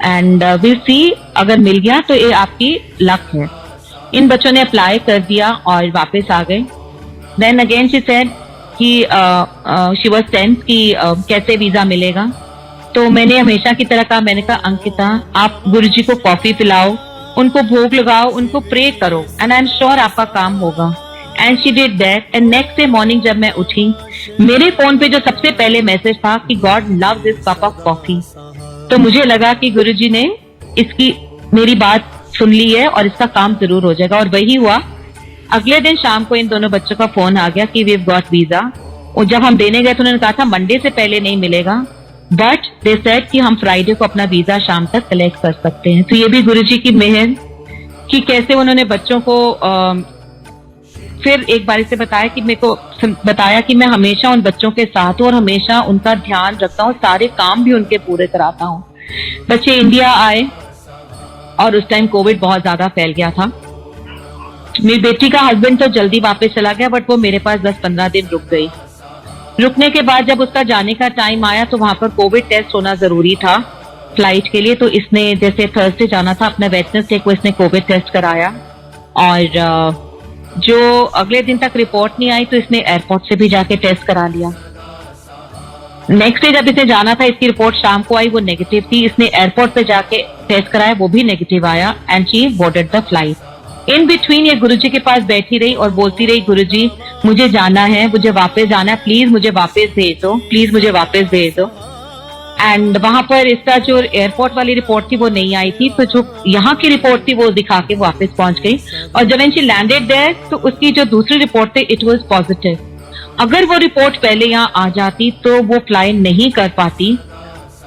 एंड विल सी, अगर मिल गया तो ये आपकी लक है। इन बच्चों ने अप्लाई कर दिया और वापस आ गए। देन अगेन शी सेड कि शी वाज टेंस कि कैसे वीजा मिलेगा। तो मैंने हमेशा की तरह कहा, मैंने कहा अंकिता आप गुरुजी को कॉफी पिलाओ, उनको भोग लगाओ, उनको प्रे करो एंड आई एम श्योर आपका काम होगा। And she did that and next day morning जब मैं उठी, मेरे फोन पे जो सबसे पहले मैसेज था कि God loves this cup of coffee. तो मुझे लगा कि गुरुजी ने इसकी मेरी बात सुन ली है और इसका काम जरूर हो जाएगा, और वही हुआ। अगले दिन शाम को इन दोनों बच्चों का फोन आ गया कि वी हैव गॉट वीजा, और जब हम देने गए तो उन्होंने कहा था मंडे से पहले नहीं मिलेगा, बट दे सेड कि हम फ्राइडे को अपना वीजा शाम तक कलेक्ट कर सकते हैं। तो ये भी गुरुजी की मेहर कि कैसे उन्होंने बच्चों को फिर एक बार से बताया कि मेरे को बताया कि मैं हमेशा उन बच्चों के साथ हूँ और हमेशा उनका ध्यान रखता हूँ, सारे काम भी उनके पूरे कराता हूँ। बच्चे इंडिया आए और उस टाइम कोविड बहुत ज्यादा फैल गया था। मेरी बेटी का हस्बैंड तो जल्दी वापस चला गया, बट वो मेरे पास 10-15 दिन रुक गई। रुकने के बाद जब उसका जाने का टाइम आया तो वहां पर कोविड टेस्ट होना जरूरी था फ्लाइट के लिए। तो इसने जैसे थर्सडे जाना था, अपने वेडनेसडे को इसने कोविड टेस्ट कराया, और जो अगले दिन तक रिपोर्ट नहीं आई तो इसने एयरपोर्ट से भी जाके टेस्ट करा लिया। नेक्स्ट डे जब इसे जाना था, इसकी रिपोर्ट शाम को आई, वो नेगेटिव थी। इसने एयरपोर्ट पे जाके टेस्ट कराया, वो भी नेगेटिव आया and she boarded the flight. In between ये गुरुजी के पास बैठी रही और बोलती रही, गुरुजी मुझे जाना है, मुझे वापस जाना है, प्लीज मुझे वापस भेज दो, प्लीज मुझे वापस भेज दो। एंड वहां पर इसका जो एयरपोर्ट वाली रिपोर्ट थी वो नहीं आई थी, तो जो यहाँ की रिपोर्ट थी वो दिखा के वापस पहुंच गई। और जब शी लैंडेड देयर तो उसकी जो दूसरी रिपोर्ट थी इट वाज पॉजिटिव। अगर वो रिपोर्ट पहले यहाँ आ जाती तो वो फ्लाई नहीं कर पाती,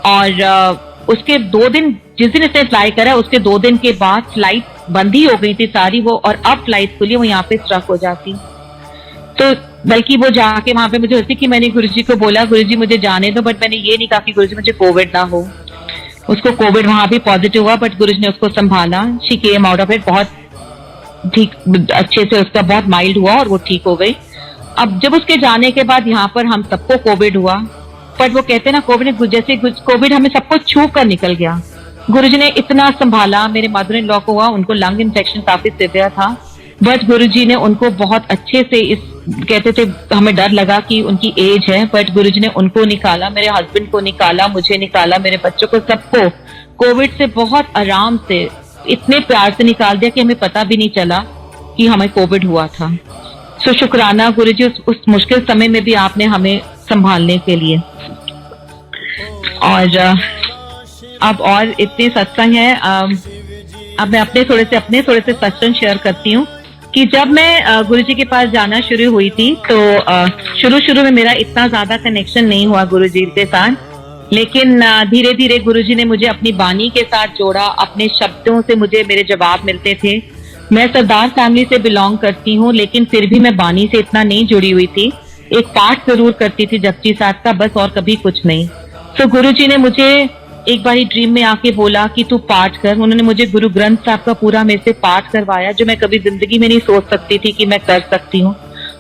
और उसके 2 दिन, जिस दिन इसने फ्लाई करा उसके 2 दिन के बाद फ्लाइट बंद ही हो गई थी सारी वो, और अब फ्लाइट खुली, वो यहाँ पे स्ट्रक हो जाती। तो बल्कि वो जाके वहां पे मुझे होती कि मैंने गुरुजी को बोला गुरुजी मुझे जाने दो, बट मैंने ये नहीं कहा कि गुरुजी मुझे कोविड ना हो। उसको कोविड वहां भी पॉजिटिव हुआ, बट गुरुजी ने उसको संभाला। She came out of it, बहुत ठीक अच्छे से, उसका बहुत माइल्ड हुआ और वो ठीक हो गई। अब जब उसके जाने के बाद यहाँ पर हम सबको कोविड हुआ, बट वो कहते हैं ना कोविड ने, जैसे कोविड हमें सबको छू कर निकल गया। गुरुजी ने इतना संभाला। मेरे मदर इन लॉ को हुआ, उनको लंग इन्फेक्शन काफी सीवियर था, बट गुरुजी ने उनको बहुत अच्छे से, इस कहते थे हमें डर लगा कि उनकी एज है, बट गुरुजी ने उनको निकाला, मेरे हस्बैंड को निकाला, मुझे निकाला, मेरे बच्चों को, सबको कोविड से बहुत आराम से, इतने प्यार से निकाल दिया कि हमें पता भी नहीं चला कि हमें कोविड हुआ था। सो शुक्राना गुरुजी, उस मुश्किल समय में भी आपने हमें संभालने के लिए। और अब और इतने सत्संग है, अब मैं अपने थोड़े से सत्संग शेयर करती हूँ कि जब मैं गुरुजी के पास जाना शुरू हुई थी तो शुरू में मेरा इतना ज्यादा कनेक्शन नहीं हुआ गुरुजी के साथ, लेकिन धीरे धीरे गुरुजी ने मुझे अपनी बानी के साथ जोड़ा, अपने शब्दों से मुझे मेरे जवाब मिलते थे। मैं सरदार फैमिली से बिलोंग करती हूँ, लेकिन फिर भी मैं बानी से इतना नहीं जुड़ी हुई थी। एक पाठ जरूर करती थी जपजी साहब का, बस और कभी कुछ नहीं। तो गुरुजी ने मुझे एक बारी ड्रीम में आके बोला कि तू पाठ कर। उन्होंने मुझे गुरु ग्रंथ साहब का पूरा मेरे से पाठ करवाया, जो मैं कभी जिंदगी में नहीं सोच सकती थी कि मैं कर सकती हूँ।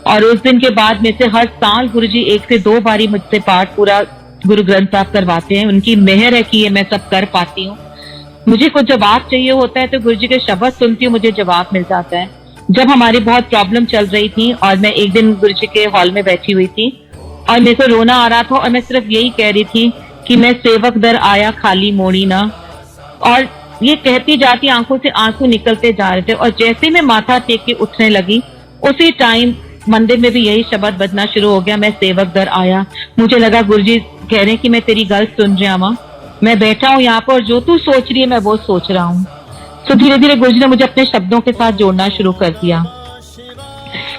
और उस दिन के बाद में से हर साल गुरुजी 1 से 2 बारी मुझसे पाठ पूरा गुरु ग्रंथ साहब करवाते हैं। उनकी मेहर है कि ये मैं सब कर पाती हूँ। मुझे कुछ जवाब चाहिए होता है तो गुरुजी के शब्द सुनती हूँ, मुझे जवाब मिल जाता है। जब हमारी बहुत प्रॉब्लम चल रही थी और मैं एक दिन गुरुजी के हॉल में बैठी हुई थी और मेरे को रोना आ रहा था और मैं सिर्फ यही कह रही थी कि मैं सेवक दर आया खाली मोड़ी ना, और ये कहती जाती, आंखों से आंसू निकलते जा रहे थे। और जैसे मैं माथा टेक के उठने लगी, उसी टाइम मंदिर में भी यही शब्द बजना शुरू हो गया, मैं सेवक दर आया। मुझे लगा गुरुजी कह रहे हैं कि मैं तेरी गल सुन रहा हूं, मैं बैठा हूं यहाँ पर और जो तू सोच रही है मैं वो सोच रहा हूँ। तो धीरे धीरे गुरुजी ने मुझे अपने शब्दों के साथ जोड़ना शुरू कर दिया।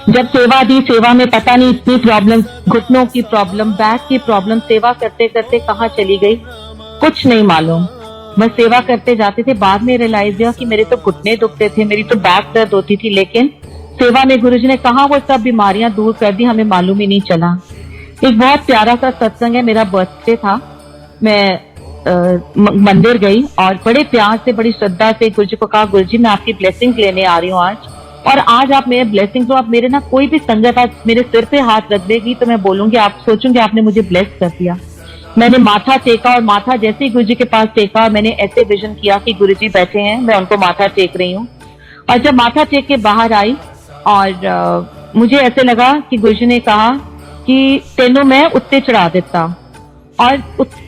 जब सेवा दी, सेवा में पता नहीं इतनी प्रॉब्लम, घुटनों की प्रॉब्लम, बैक की प्रॉब्लम, सेवा करते करते कहाँ चली गई कुछ नहीं मालूम। बस सेवा करते जाते थे। बाद में रियलाइज हुआ कि मेरे तो घुटने दुखते थे, मेरी तो बैक दर्द होती थी, लेकिन सेवा में गुरुजी ने कहा वो सब बीमारियां दूर कर दी, हमें मालूम ही नहीं चला। एक बहुत प्यारा सा सत्संग है, मेरा बर्थडे था, मैं मंदिर गई और बड़े प्यार से बड़ी श्रद्धा से गुरुजी को कहा, गुरुजी मैं आपकी ब्लेसिंग लेने आ रही हूँ आज, और आज आप मेरे ब्लेसिंग तो आप मेरे ना कोई भी संगत आज मेरे सिर पे हाथ रख देगी तो मैं बोलूंगी, आप सोचूंगी आपने मुझे ब्लेस कर दिया। मैंने माथा टेका और माथा जैसे ही गुरुजी के पास टेका, मैंने ऐसे विजन किया कि गुरुजी बैठे हैं, मैं उनको माथा टेक रही हूँ। और जब माथा टेक के बाहर आई और मुझे ऐसे लगा कि गुरुजी ने कहा कि तेनों मैं उत्ते चढ़ा देता, और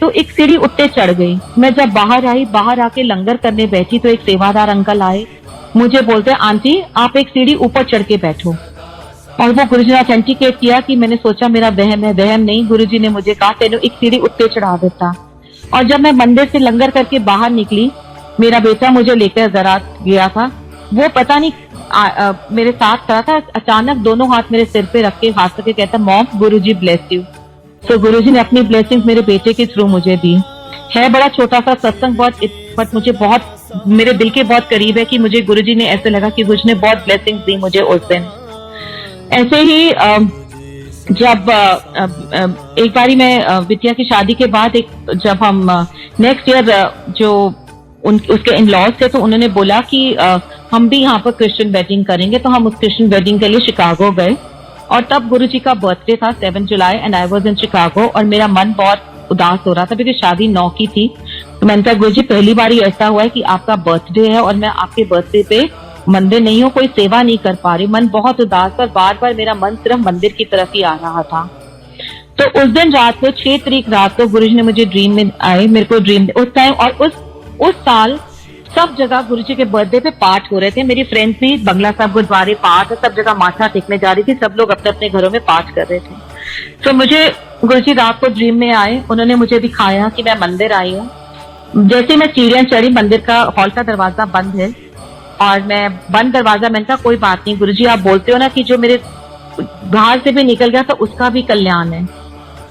तो एक सीढ़ी उत्ते चढ़ गई। मैं जब बाहर आई, बाहर आके लंगर करने बैठी तो एक सेवादार अंकल आए, मुझे बोलते आंटी आप एक सीढ़ी ऊपर चढ़ के बैठो। और वो गुरुजी ने ऑथेंटिकेट किया कि मैंने सोचा मेरा वहम है, वहम नहीं, गुरुजी ने मुझे कहा तेनों एक सीढ़ी उत्ते चढ़ा देता। और जब मैं मंदिर से लंगर करके बाहर निकली, मेरा बेटा मुझे लेकर जरा गया था, वो पता नहीं मेरे साथ खड़ा था, अचानक दोनों हाथ मेरे सिर पे रख के हाथ रख के कहता, मॉम गुरुजी ब्लेस यू। तो गुरुजी ने अपनी ब्लेसिंग्स मेरे बेटे के थ्रू मुझे दी। है बड़ा छोटा सा सत्संग, बट मुझे बहुत मेरे दिल के बहुत करीब है कि मुझे गुरुजी ने ऐसे लगा कि गुरुजी ने बहुत ब्लेसिंग्स दी मुझे उस दिन। ऐसे ही जब एक बारी मैं विद्या की शादी के बाद जब हम नेक्स्ट ईयर जो उसके इन लॉज थे तो उन्होंने बोला कि हम भी यहाँ पर क्रिश्चियन वेडिंग करेंगे, तो हम उस क्रिश्चियन वेडिंग के लिए शिकागो गए। और तब गुरुजी का बर्थडे था 7 July and I was in Chicago, और मेरा मन बहुत उदास हो रहा था क्योंकि शादी 9 की थी। तो मैंने कहा गुरुजी पहली बार ऐसा हुआ है कि आपका बर्थडे है और मैं आपके बर्थडे पे मंदिर नहीं हूँ, कोई सेवा नहीं कर पा रही। मन बहुत उदास और बार बार मेरा मन सिर्फ मंदिर की तरफ ही आ रहा था। तो उस दिन रात को 6 तारीख रात को गुरुजी ने मुझे ड्रीम में आए, मेरे को ड्रीम उस टाइम, और उस साल सब जगह गुरुजी के बर्थडे पे पाठ हो रहे थे। मेरी फ्रेंड्स भी बंगला साहब गुरुद्वारे पाठ, सब जगह माथा टेकने जा रही थी, सब लोग अपने अपने घरों में पाठ कर रहे थे। तो मुझे गुरुजी रात को ड्रीम में आए, उन्होंने मुझे दिखाया कि मैं मंदिर आई हूँ। जैसे मैं सीढ़ियां चढ़ी, मंदिर का हॉल का दरवाजा बंद है और मैं बंद दरवाजा, मैंने कहा कोई बात नहीं गुरुजी, आप बोलते हो ना कि जो मेरे बाहर से भी निकल गया तो उसका भी कल्याण है।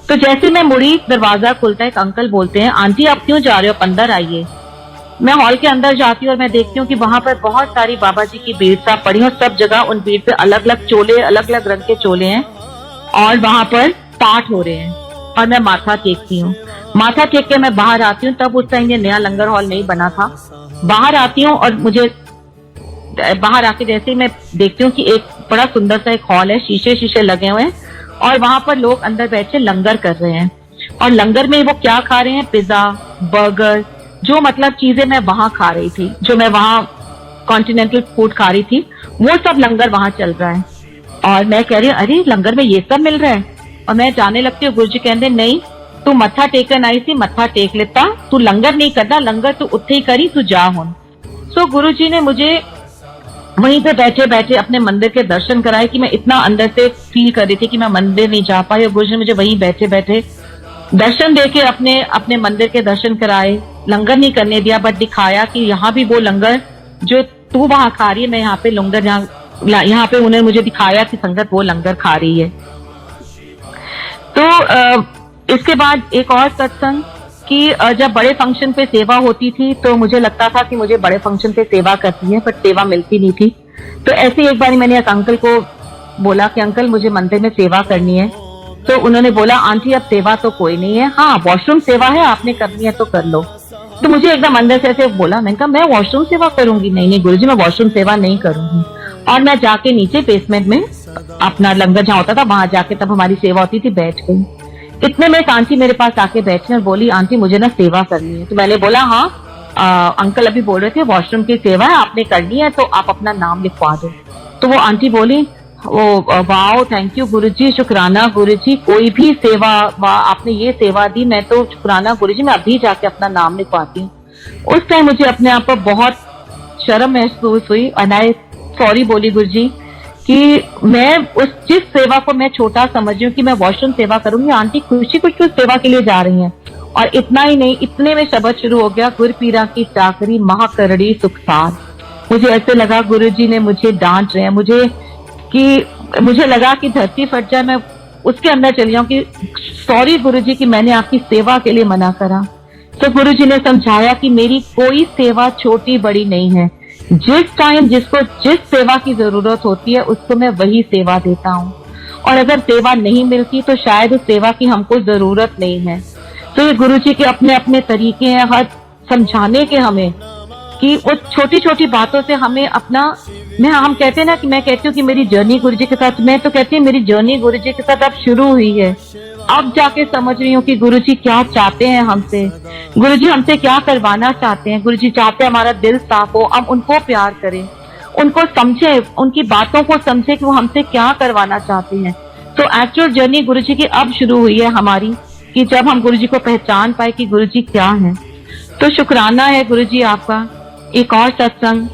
तो जैसे मैं मुड़ी, दरवाजा खुलता है, एक अंकल बोलते हैं आंटी आप क्यों जा रहे हो, अंदर आइए। मैं हॉल के अंदर जाती हूँ और मैं देखती हूँ कि वहां पर बहुत सारी बाबा जी की भीड़ साहब पड़ी है और सब जगह उन भीड़ पे अलग अलग चोले, अलग अलग रंग के चोले हैं और वहां पर पाठ हो रहे हैं और मैं माथा टेकती हूँ। माथा टेक के मैं बाहर आती हूँ, तब उस टाइम ये नया लंगर हॉल नहीं बना था। बाहर आती हूँ और मुझे बाहर आके जैसे ही मैं देखती हूँ कि एक बड़ा सुंदर सा एक हॉल है, शीशे शीशे लगे हुए हैं और वहां पर लोग अंदर बैठे लंगर कर रहे हैं। और लंगर में वो क्या खा रहे हैं, पिज्जा, बर्गर, जो मतलब चीजें मैं वहां खा रही थी, जो मैं वहां कॉन्टिनेंटल फूड खा रही थी, वो सब लंगर वहां चल रहा है। और मैं कह रही हूँ अरे लंगर में ये सब मिल रहा है। और मैं जाने लगती हूँ, गुरुजी कहते नहीं तू मत्था टेकन आई थी, मत्था टेक लेता, तू लंगर नहीं करना, लंगर तू उत्थे ही करी, तू जा हुन। सो गुरुजी ने मुझे वहीं पे बैठे बैठे अपने मंदिर के दर्शन कराए कि मैं इतना अंदर से फील कर रही थी कि मैं मंदिर नहीं जा पाई, और गुरुजी ने मुझे वहीं बैठे बैठे दर्शन देके अपने अपने मंदिर के दर्शन कराए। लंगर नहीं करने दिया बट दिखाया कि यहाँ भी वो लंगर जो तू वहां खा रही है, मैं यहाँ पे लंगर, यहाँ पे उन्होंने मुझे दिखाया कि संगत वो लंगर खा रही है। तो इसके बाद एक और सत्संग कि जब बड़े फंक्शन पे सेवा होती थी तो मुझे लगता था कि मुझे बड़े फंक्शन पे सेवा करनी है, बट सेवा मिलती नहीं थी। तो ऐसे ही एक बार मैंने एक अंकल को बोला कि अंकल मुझे मंदिर में सेवा करनी है। तो उन्होंने बोला आंटी अब सेवा तो कोई नहीं है, हाँ वॉशरूम सेवा है, आपने करनी है तो कर लो। तो मुझे एकदम अंदर से ऐसे बोला, मैंने कहा मैं वॉशरूम सेवा करूंगी? नहीं नहीं गुरुजी, मैं वॉशरूम सेवा नहीं करूंगी। और मैं जाके नीचे बेसमेंट में अपना लंगर जहाँ होता था वहां जाके, तब हमारी सेवा होती थी, बैठ गई। इतने में एक आंटी मेरे पास आके बैठी और बोली आंटी मुझे ना सेवा करनी है। तो मैंने बोला हाँ अंकल अभी बोल रहे थे वॉशरूम की सेवा है, आपने करनी है तो आप अपना नाम लिखवा दो। तो वो आंटी बोली वाओ थैंक यू गुरुजी, शुक्राना गुरुजी, कोई भी सेवा आपने ये सेवा दी, मैं तो शुक्राना गुरुजी, मैं अभी जाके अपना नाम लिखवाती हूँ। उस टाइम मुझे अपने आप पर बहुत शर्म महसूस हुई और मैं सॉरी बोली गुरुजी कि मैं उस जिस सेवा को मैं छोटा समझ रही हूँ कि मैं वॉशरूम सेवा करूंगी, आंटी खुशी कुछ सेवा के लिए जा रही हैं। और इतना ही नहीं, इतने में शब्द शुरू हो गया, गुरपीरा की चाकरी महाकरड़ी सुखसार। मुझे ऐसे लगा गुरुजी ने मुझे डांट रहे हैं, मुझे लगा कि धरती फट जाए, मैं उसके अंदर चली जाऊं कि सॉरी गुरुजी कि मैंने आपकी सेवा के लिए मना करा। तो गुरुजी ने समझाया कि मेरी कोई सेवा छोटी बड़ी नहीं है, जिस टाइम जिसको जिस सेवा की जरूरत होती है उसको मैं वही सेवा देता हूँ। और अगर सेवा नहीं मिलती तो शायद उस सेवा की हमको जरूरत नहीं है। तो ये गुरुजी के अपने अपने तरीके हैं हर समझाने के हमें, कि उस छोटी छोटी बातों से हमें अपना, हम कहते हैं ना कि मैं कहती हूँ कि मेरी जर्नी गुरुजी के साथ, मैं तो कहती हूँ मेरी जर्नी गुरुजी के साथ अब शुरू हुई है। अब जाके समझ रही हूँ कि गुरुजी क्या चाहते हैं हमसे, गुरुजी हमसे क्या करवाना चाहते हैं। गुरुजी चाहते हैं हमारा दिल साफ हो, हम उनको प्यार करें, उनको समझे, उनकी बातों को समझे कि वो हमसे क्या करवाना चाहते हैं। तो एक्चुअल जर्नी गुरुजी की अब शुरू हुई है हमारी, कि जब हम गुरुजी को पहचान पाए कि गुरुजी क्या है। तो शुक्राना है गुरुजी आपका। एक और सत्संग,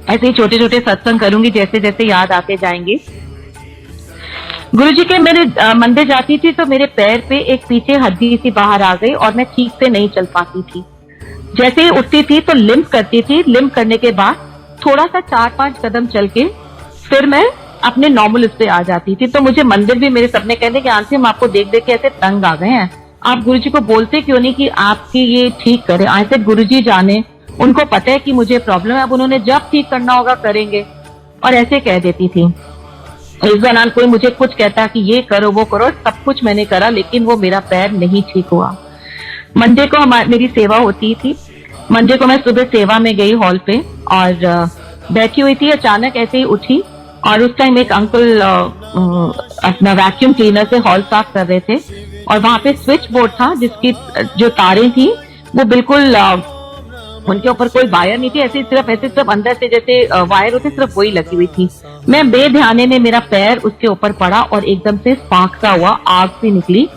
ऐसे ही छोटे छोटे सत्संग करूंगी जैसे जैसे याद आते जाएंगे। गुरुजी के मेरे मंदिर जाती थी तो मेरे पैर पे एक पीछे हड्डी सी बाहर आ गई और मैं ठीक से नहीं चल पाती थी। जैसे ही उठती थी तो लिम्प करती थी, लिम्प करने के बाद थोड़ा सा 4-5 कदम चल के फिर मैं अपने नॉर्मल उस पे आ जाती थी। तो मुझे मंदिर भी मेरे सबने कहते कि आंटी हम आपको देख देख के ऐसे तंग आ गए हैं, आप गुरुजी को बोलते क्यों नहीं कि आपकी ये ठीक करे। ऐसे गुरुजी जाने, उनको पता है कि मुझे प्रॉब्लम है, अब उन्होंने जब ठीक करना होगा करेंगे, और ऐसे कह देती थी। इस दौरान कोई मुझे कुछ कहता कि ये करो वो करो, सब कुछ मैंने करा लेकिन वो मेरा पैर नहीं ठीक हुआ। मंडे को मेरी सेवा होती थी, मंडे को मैं सुबह सेवा में गई हॉल पे और बैठी हुई थी, अचानक ऐसे ही उठी और उस टाइम एक अंकल अपना वैक्यूम क्लीनर से हॉल साफ कर रहे थे और वहां पे स्विच बोर्ड था जिसकी जो तारें थी वो बिल्कुल उनके ऊपर कोई वायर नहीं थी, ऐसे सिर्फ अंदर से जैसे वायर होते सिर्फ वही लगी हुई थी। मैं बेध्याने में मेरा पैर उसके ऊपर पड़ा और एकदम से स्पार्क सा हुआ, आग सी निकली।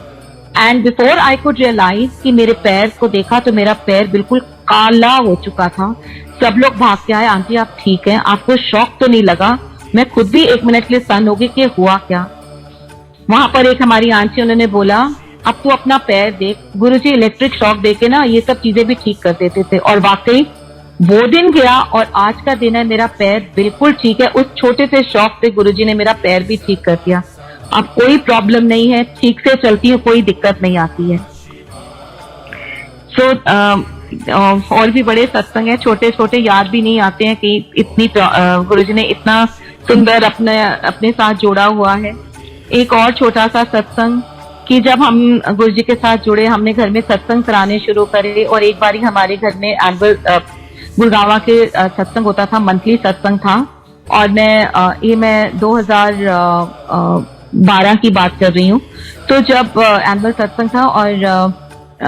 And before I could realise कि मेरे पैर को देखा तो मेरा पैर बिल्कुल काला हो चुका था। सब लोग भाग के आए, आंटी आप ठीक हैं, आपको शॉक तो नहीं लगा? मैं खुद भी 1 मिनट के लिए स्तन हो गई कि हुआ क्या। वहां पर एक हमारी आंटी, उन्होंने बोला अब तू अपना पैर देख, गुरुजी इलेक्ट्रिक शॉक देके ना ये सब चीजें भी ठीक कर देते थे। और वाकई वो दिन गया और आज का दिन है, मेरा पैर बिल्कुल ठीक है। उस छोटे से शॉक पे गुरुजी ने मेरा पैर भी ठीक कर दिया। अब कोई प्रॉब्लम नहीं है, ठीक से चलती हूँ, कोई दिक्कत नहीं आती है। और भी बड़े सत्संग है, छोटे छोटे याद भी नहीं आते हैं कि इतनी गुरुजी ने इतना सुंदर अपने साथ जोड़ा हुआ है। एक और छोटा सा सत्संग कि जब हम गुरुजी के साथ जुड़े, हमने घर में सत्संग कराने शुरू करे और एक बारी हमारे घर में एनुअल गुड़गावा के सत्संग होता था, मंथली सत्संग था। और मैं 2012 की बात कर रही हूँ। तो जब एनुअल सत्संग था और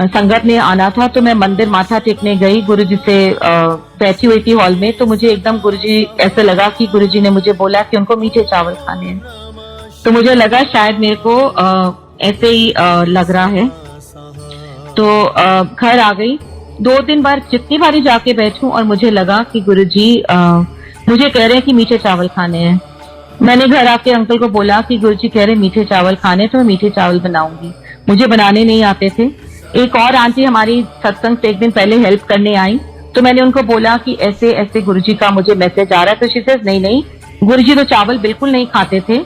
संगत ने आना था तो मैं मंदिर माथा टेकने गई, गुरुजी से बैठी हुई थी हॉल में। तो मुझे एकदम गुरुजी ऐसा लगा कि गुरुजी ने मुझे बोला कि उनको मीठे चावल खाने हैं। तो मुझे लगा शायद मेरे को ऐसे ही लग रहा है। तो घर आ गई, 2 दिन बाद जितनी बारी जाके बैठूं और मुझे लगा कि गुरुजी मुझे कह रहे हैं कि मीठे चावल खाने हैं। मैंने घर आके अंकल को बोला कि गुरुजी कह रहे हैं मीठे चावल खाने, तो मैं मीठे चावल बनाऊंगी। मुझे बनाने नहीं आते थे। एक और आंटी हमारी सत्संग से एक दिन पहले हेल्प करने आई, तो मैंने उनको बोला कि ऐसे ऐसे गुरुजी का मुझे मैसेज आ रहा है। तो शी सेज नहीं नहीं, गुरुजी तो चावल बिल्कुल नहीं खाते थे,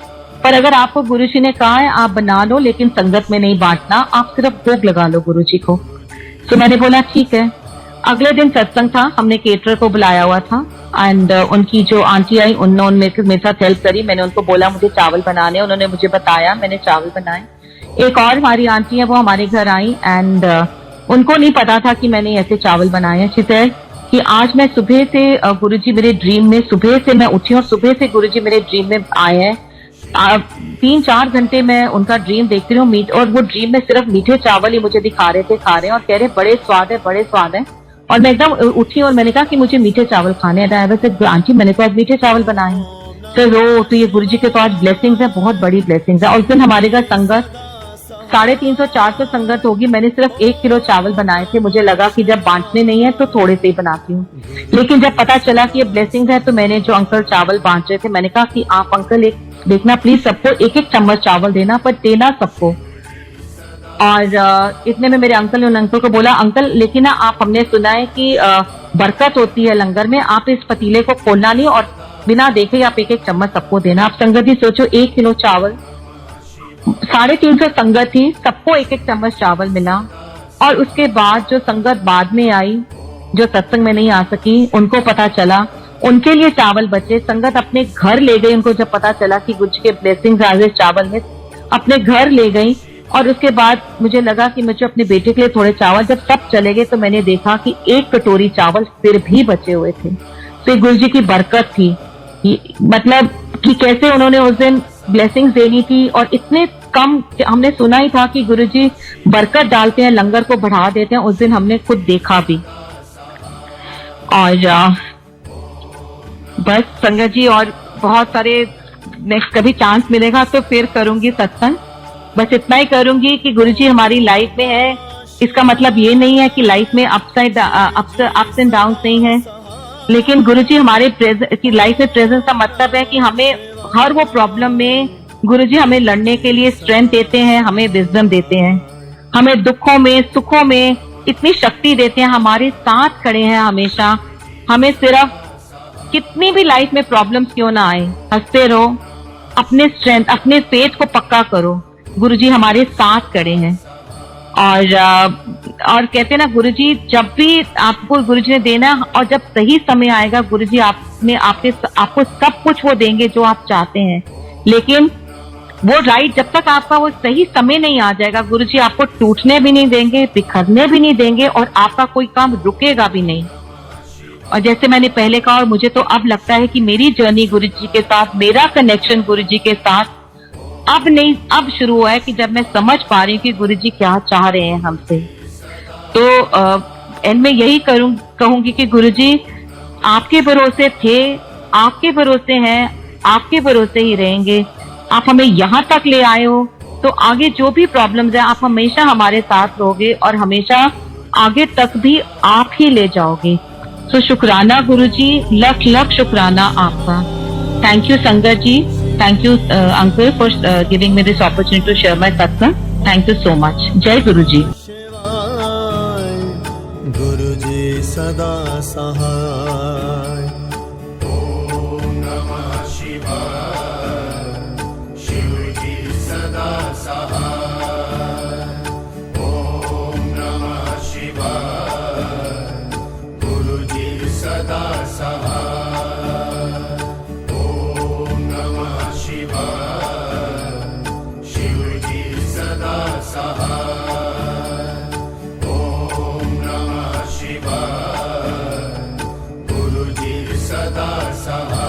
पर अगर आपको गुरुजी ने कहा है आप बना लो लेकिन संगत में नहीं बांटना, आप सिर्फ भोग लगा लो गुरुजी को। तो मैंने बोला ठीक है। अगले दिन सत्संग था, हमने केटरर को बुलाया हुआ था एंड उनकी जो आंटी आई उन्होंने मेरे साथ हेल्प करी। मैंने उनको बोला मुझे चावल बनाने, उन्होंने मुझे बताया, मैंने चावल बनाए। एक और हमारी आंटी है वो हमारे घर आई एंड उनको नहीं पता था कि मैंने ऐसे चावल बनाए हैं। शीतल कि आज मैं सुबह से गुरुजी मेरे ड्रीम में, सुबह से मैं उठी और सुबह से गुरुजी मेरे ड्रीम में आए हैं। 3-4 घंटे मैं उनका ड्रीम देखती रही हूँ और वो ड्रीम में सिर्फ मीठे चावल ही मुझे दिखा रहे थे, खा रहे हैं और कह रहे बड़े स्वाद है, बड़े स्वाद है। और मैं एकदम उठी और मैंने कहा कि मुझे मीठे चावल खाने हैं। वैसे आंटी मैंने तो आज मीठे चावल बनाए हैं। तो ये गुरुजी के तो आज ब्लेसिंग्स है, बहुत बड़ी ब्लेसिंग्स है। और उस दिन हमारे घर संगत 350-400 संगत होगी। मैंने सिर्फ 1 किलो चावल बनाए थे। मुझे लगा कि जब बांटने नहीं है तो थोड़े से ही बनाती हूँ, लेकिन जब पता चला कि ये ब्लेसिंग है तो मैंने जो अंकल चावल बांट रहे थे, मैंने कहा कि आप अंकल एक देखना प्लीज सबको 1-1 चम्मच चावल देना, पर देना सबको। और इतने में मेरे अंकल ने उन अंकल को बोला अंकल लेकिन ना आप, हमने सुना है कि बरकत होती है लंगर में, आप इस पतीले को खोलना नहीं और बिना देखे आप 1-1 चम्मच सबको देना। आप संगत जी सोचो 1 किलो चावल, 350 संगत थी, सबको 1-1 चम्मच चावल मिला। और उसके बाद जो संगत बाद में आई, जो सत्संग में नहीं आ सकी, उनको पता चला, उनके लिए चावल बचे। संगत अपने घर ले गई, उनको जब पता चला कि गुरुजी के ब्लेसिंग्स आ गए चावल में, अपने घर ले गई। और उसके बाद मुझे लगा कि मुझे अपने बेटे के लिए थोड़े चावल, जब सब चले गए तो मैंने देखा कि 1 कटोरी चावल फिर भी बचे हुए थे। तो गुरुजी की बरकत थी, मतलब कि कैसे उन्होंने उस दिन ब्लेसिंग्स देनी थी। और इतने कम, हमने सुना ही था कि गुरुजी बरकत डालते हैं, लंगर को बढ़ा देते हैं, उस दिन हमने खुद देखा भी। और बस संगत जी, और बहुत सारे नेक्स्ट कभी चांस मिलेगा तो फिर करूंगी सत्संग। बस इतना ही करूंगी कि गुरुजी हमारी लाइफ में है, इसका मतलब ये नहीं है कि लाइफ में अप्स एंड डाउन नहीं है, लेकिन गुरुजी हमारे की लाइफ में प्रेजेंस का मतलब है कि हमें हर वो प्रॉब्लम में गुरुजी हमें लड़ने के लिए स्ट्रेंथ देते हैं, हमें विजडम देते हैं, हमें दुखों में सुखों में इतनी शक्ति देते हैं, हमारे साथ खड़े हैं हमेशा। हमें सिर्फ कितनी भी लाइफ में प्रॉब्लम्स क्यों ना आए, हंसते रहो, अपने स्ट्रेंथ, अपने फेथ को पक्का करो, गुरुजी हमारे साथ खड़े हैं। और कहते हैं ना गुरुजी जब भी आपको गुरुजी ने देना, और जब सही समय आएगा गुरुजी आपको सब कुछ वो देंगे जो आप चाहते हैं। लेकिन वो राइट, जब तक आपका वो सही समय नहीं आ जाएगा, गुरुजी आपको टूटने भी नहीं देंगे, बिखरने भी नहीं देंगे, और आपका कोई काम रुकेगा भी नहीं। और जैसे मैंने पहले कहा, और मुझे तो अब लगता है कि मेरी जर्नी गुरुजी के साथ, मेरा कनेक्शन गुरुजी के साथ अब शुरू हुआ है कि जब मैं समझ पा रही हूँ कि गुरुजी क्या चाह रहे हैं हमसे। तो एंड में यही कहूंगी कि गुरुजी आपके भरोसे थे, आपके भरोसे हैं, आपके भरोसे ही रहेंगे। आप हमें यहाँ तक ले आए हो, तो आगे जो भी प्रॉब्लम्स है, आप हमेशा हमारे साथ रहोगे और हमेशा आगे तक भी आप ही ले जाओगे। तो शुक्राना गुरुजी, लख लख शुक्राना आपका। थैंक यू संगत जी, thank you uncle for giving me this opportunity to share my सत्संग। Thank you so much. जय गुरुजी। गुरुजी सदा सहाय। ओम नमः शिवाय। शिवजी सदा सहाय। ओम नमः शिवाय। गुरुजी सदा सहाय। ओम नमः शिवाय। शिवजी सदा सहाय। ओम नमः शिवाय। गुरुजी सदा सहाय।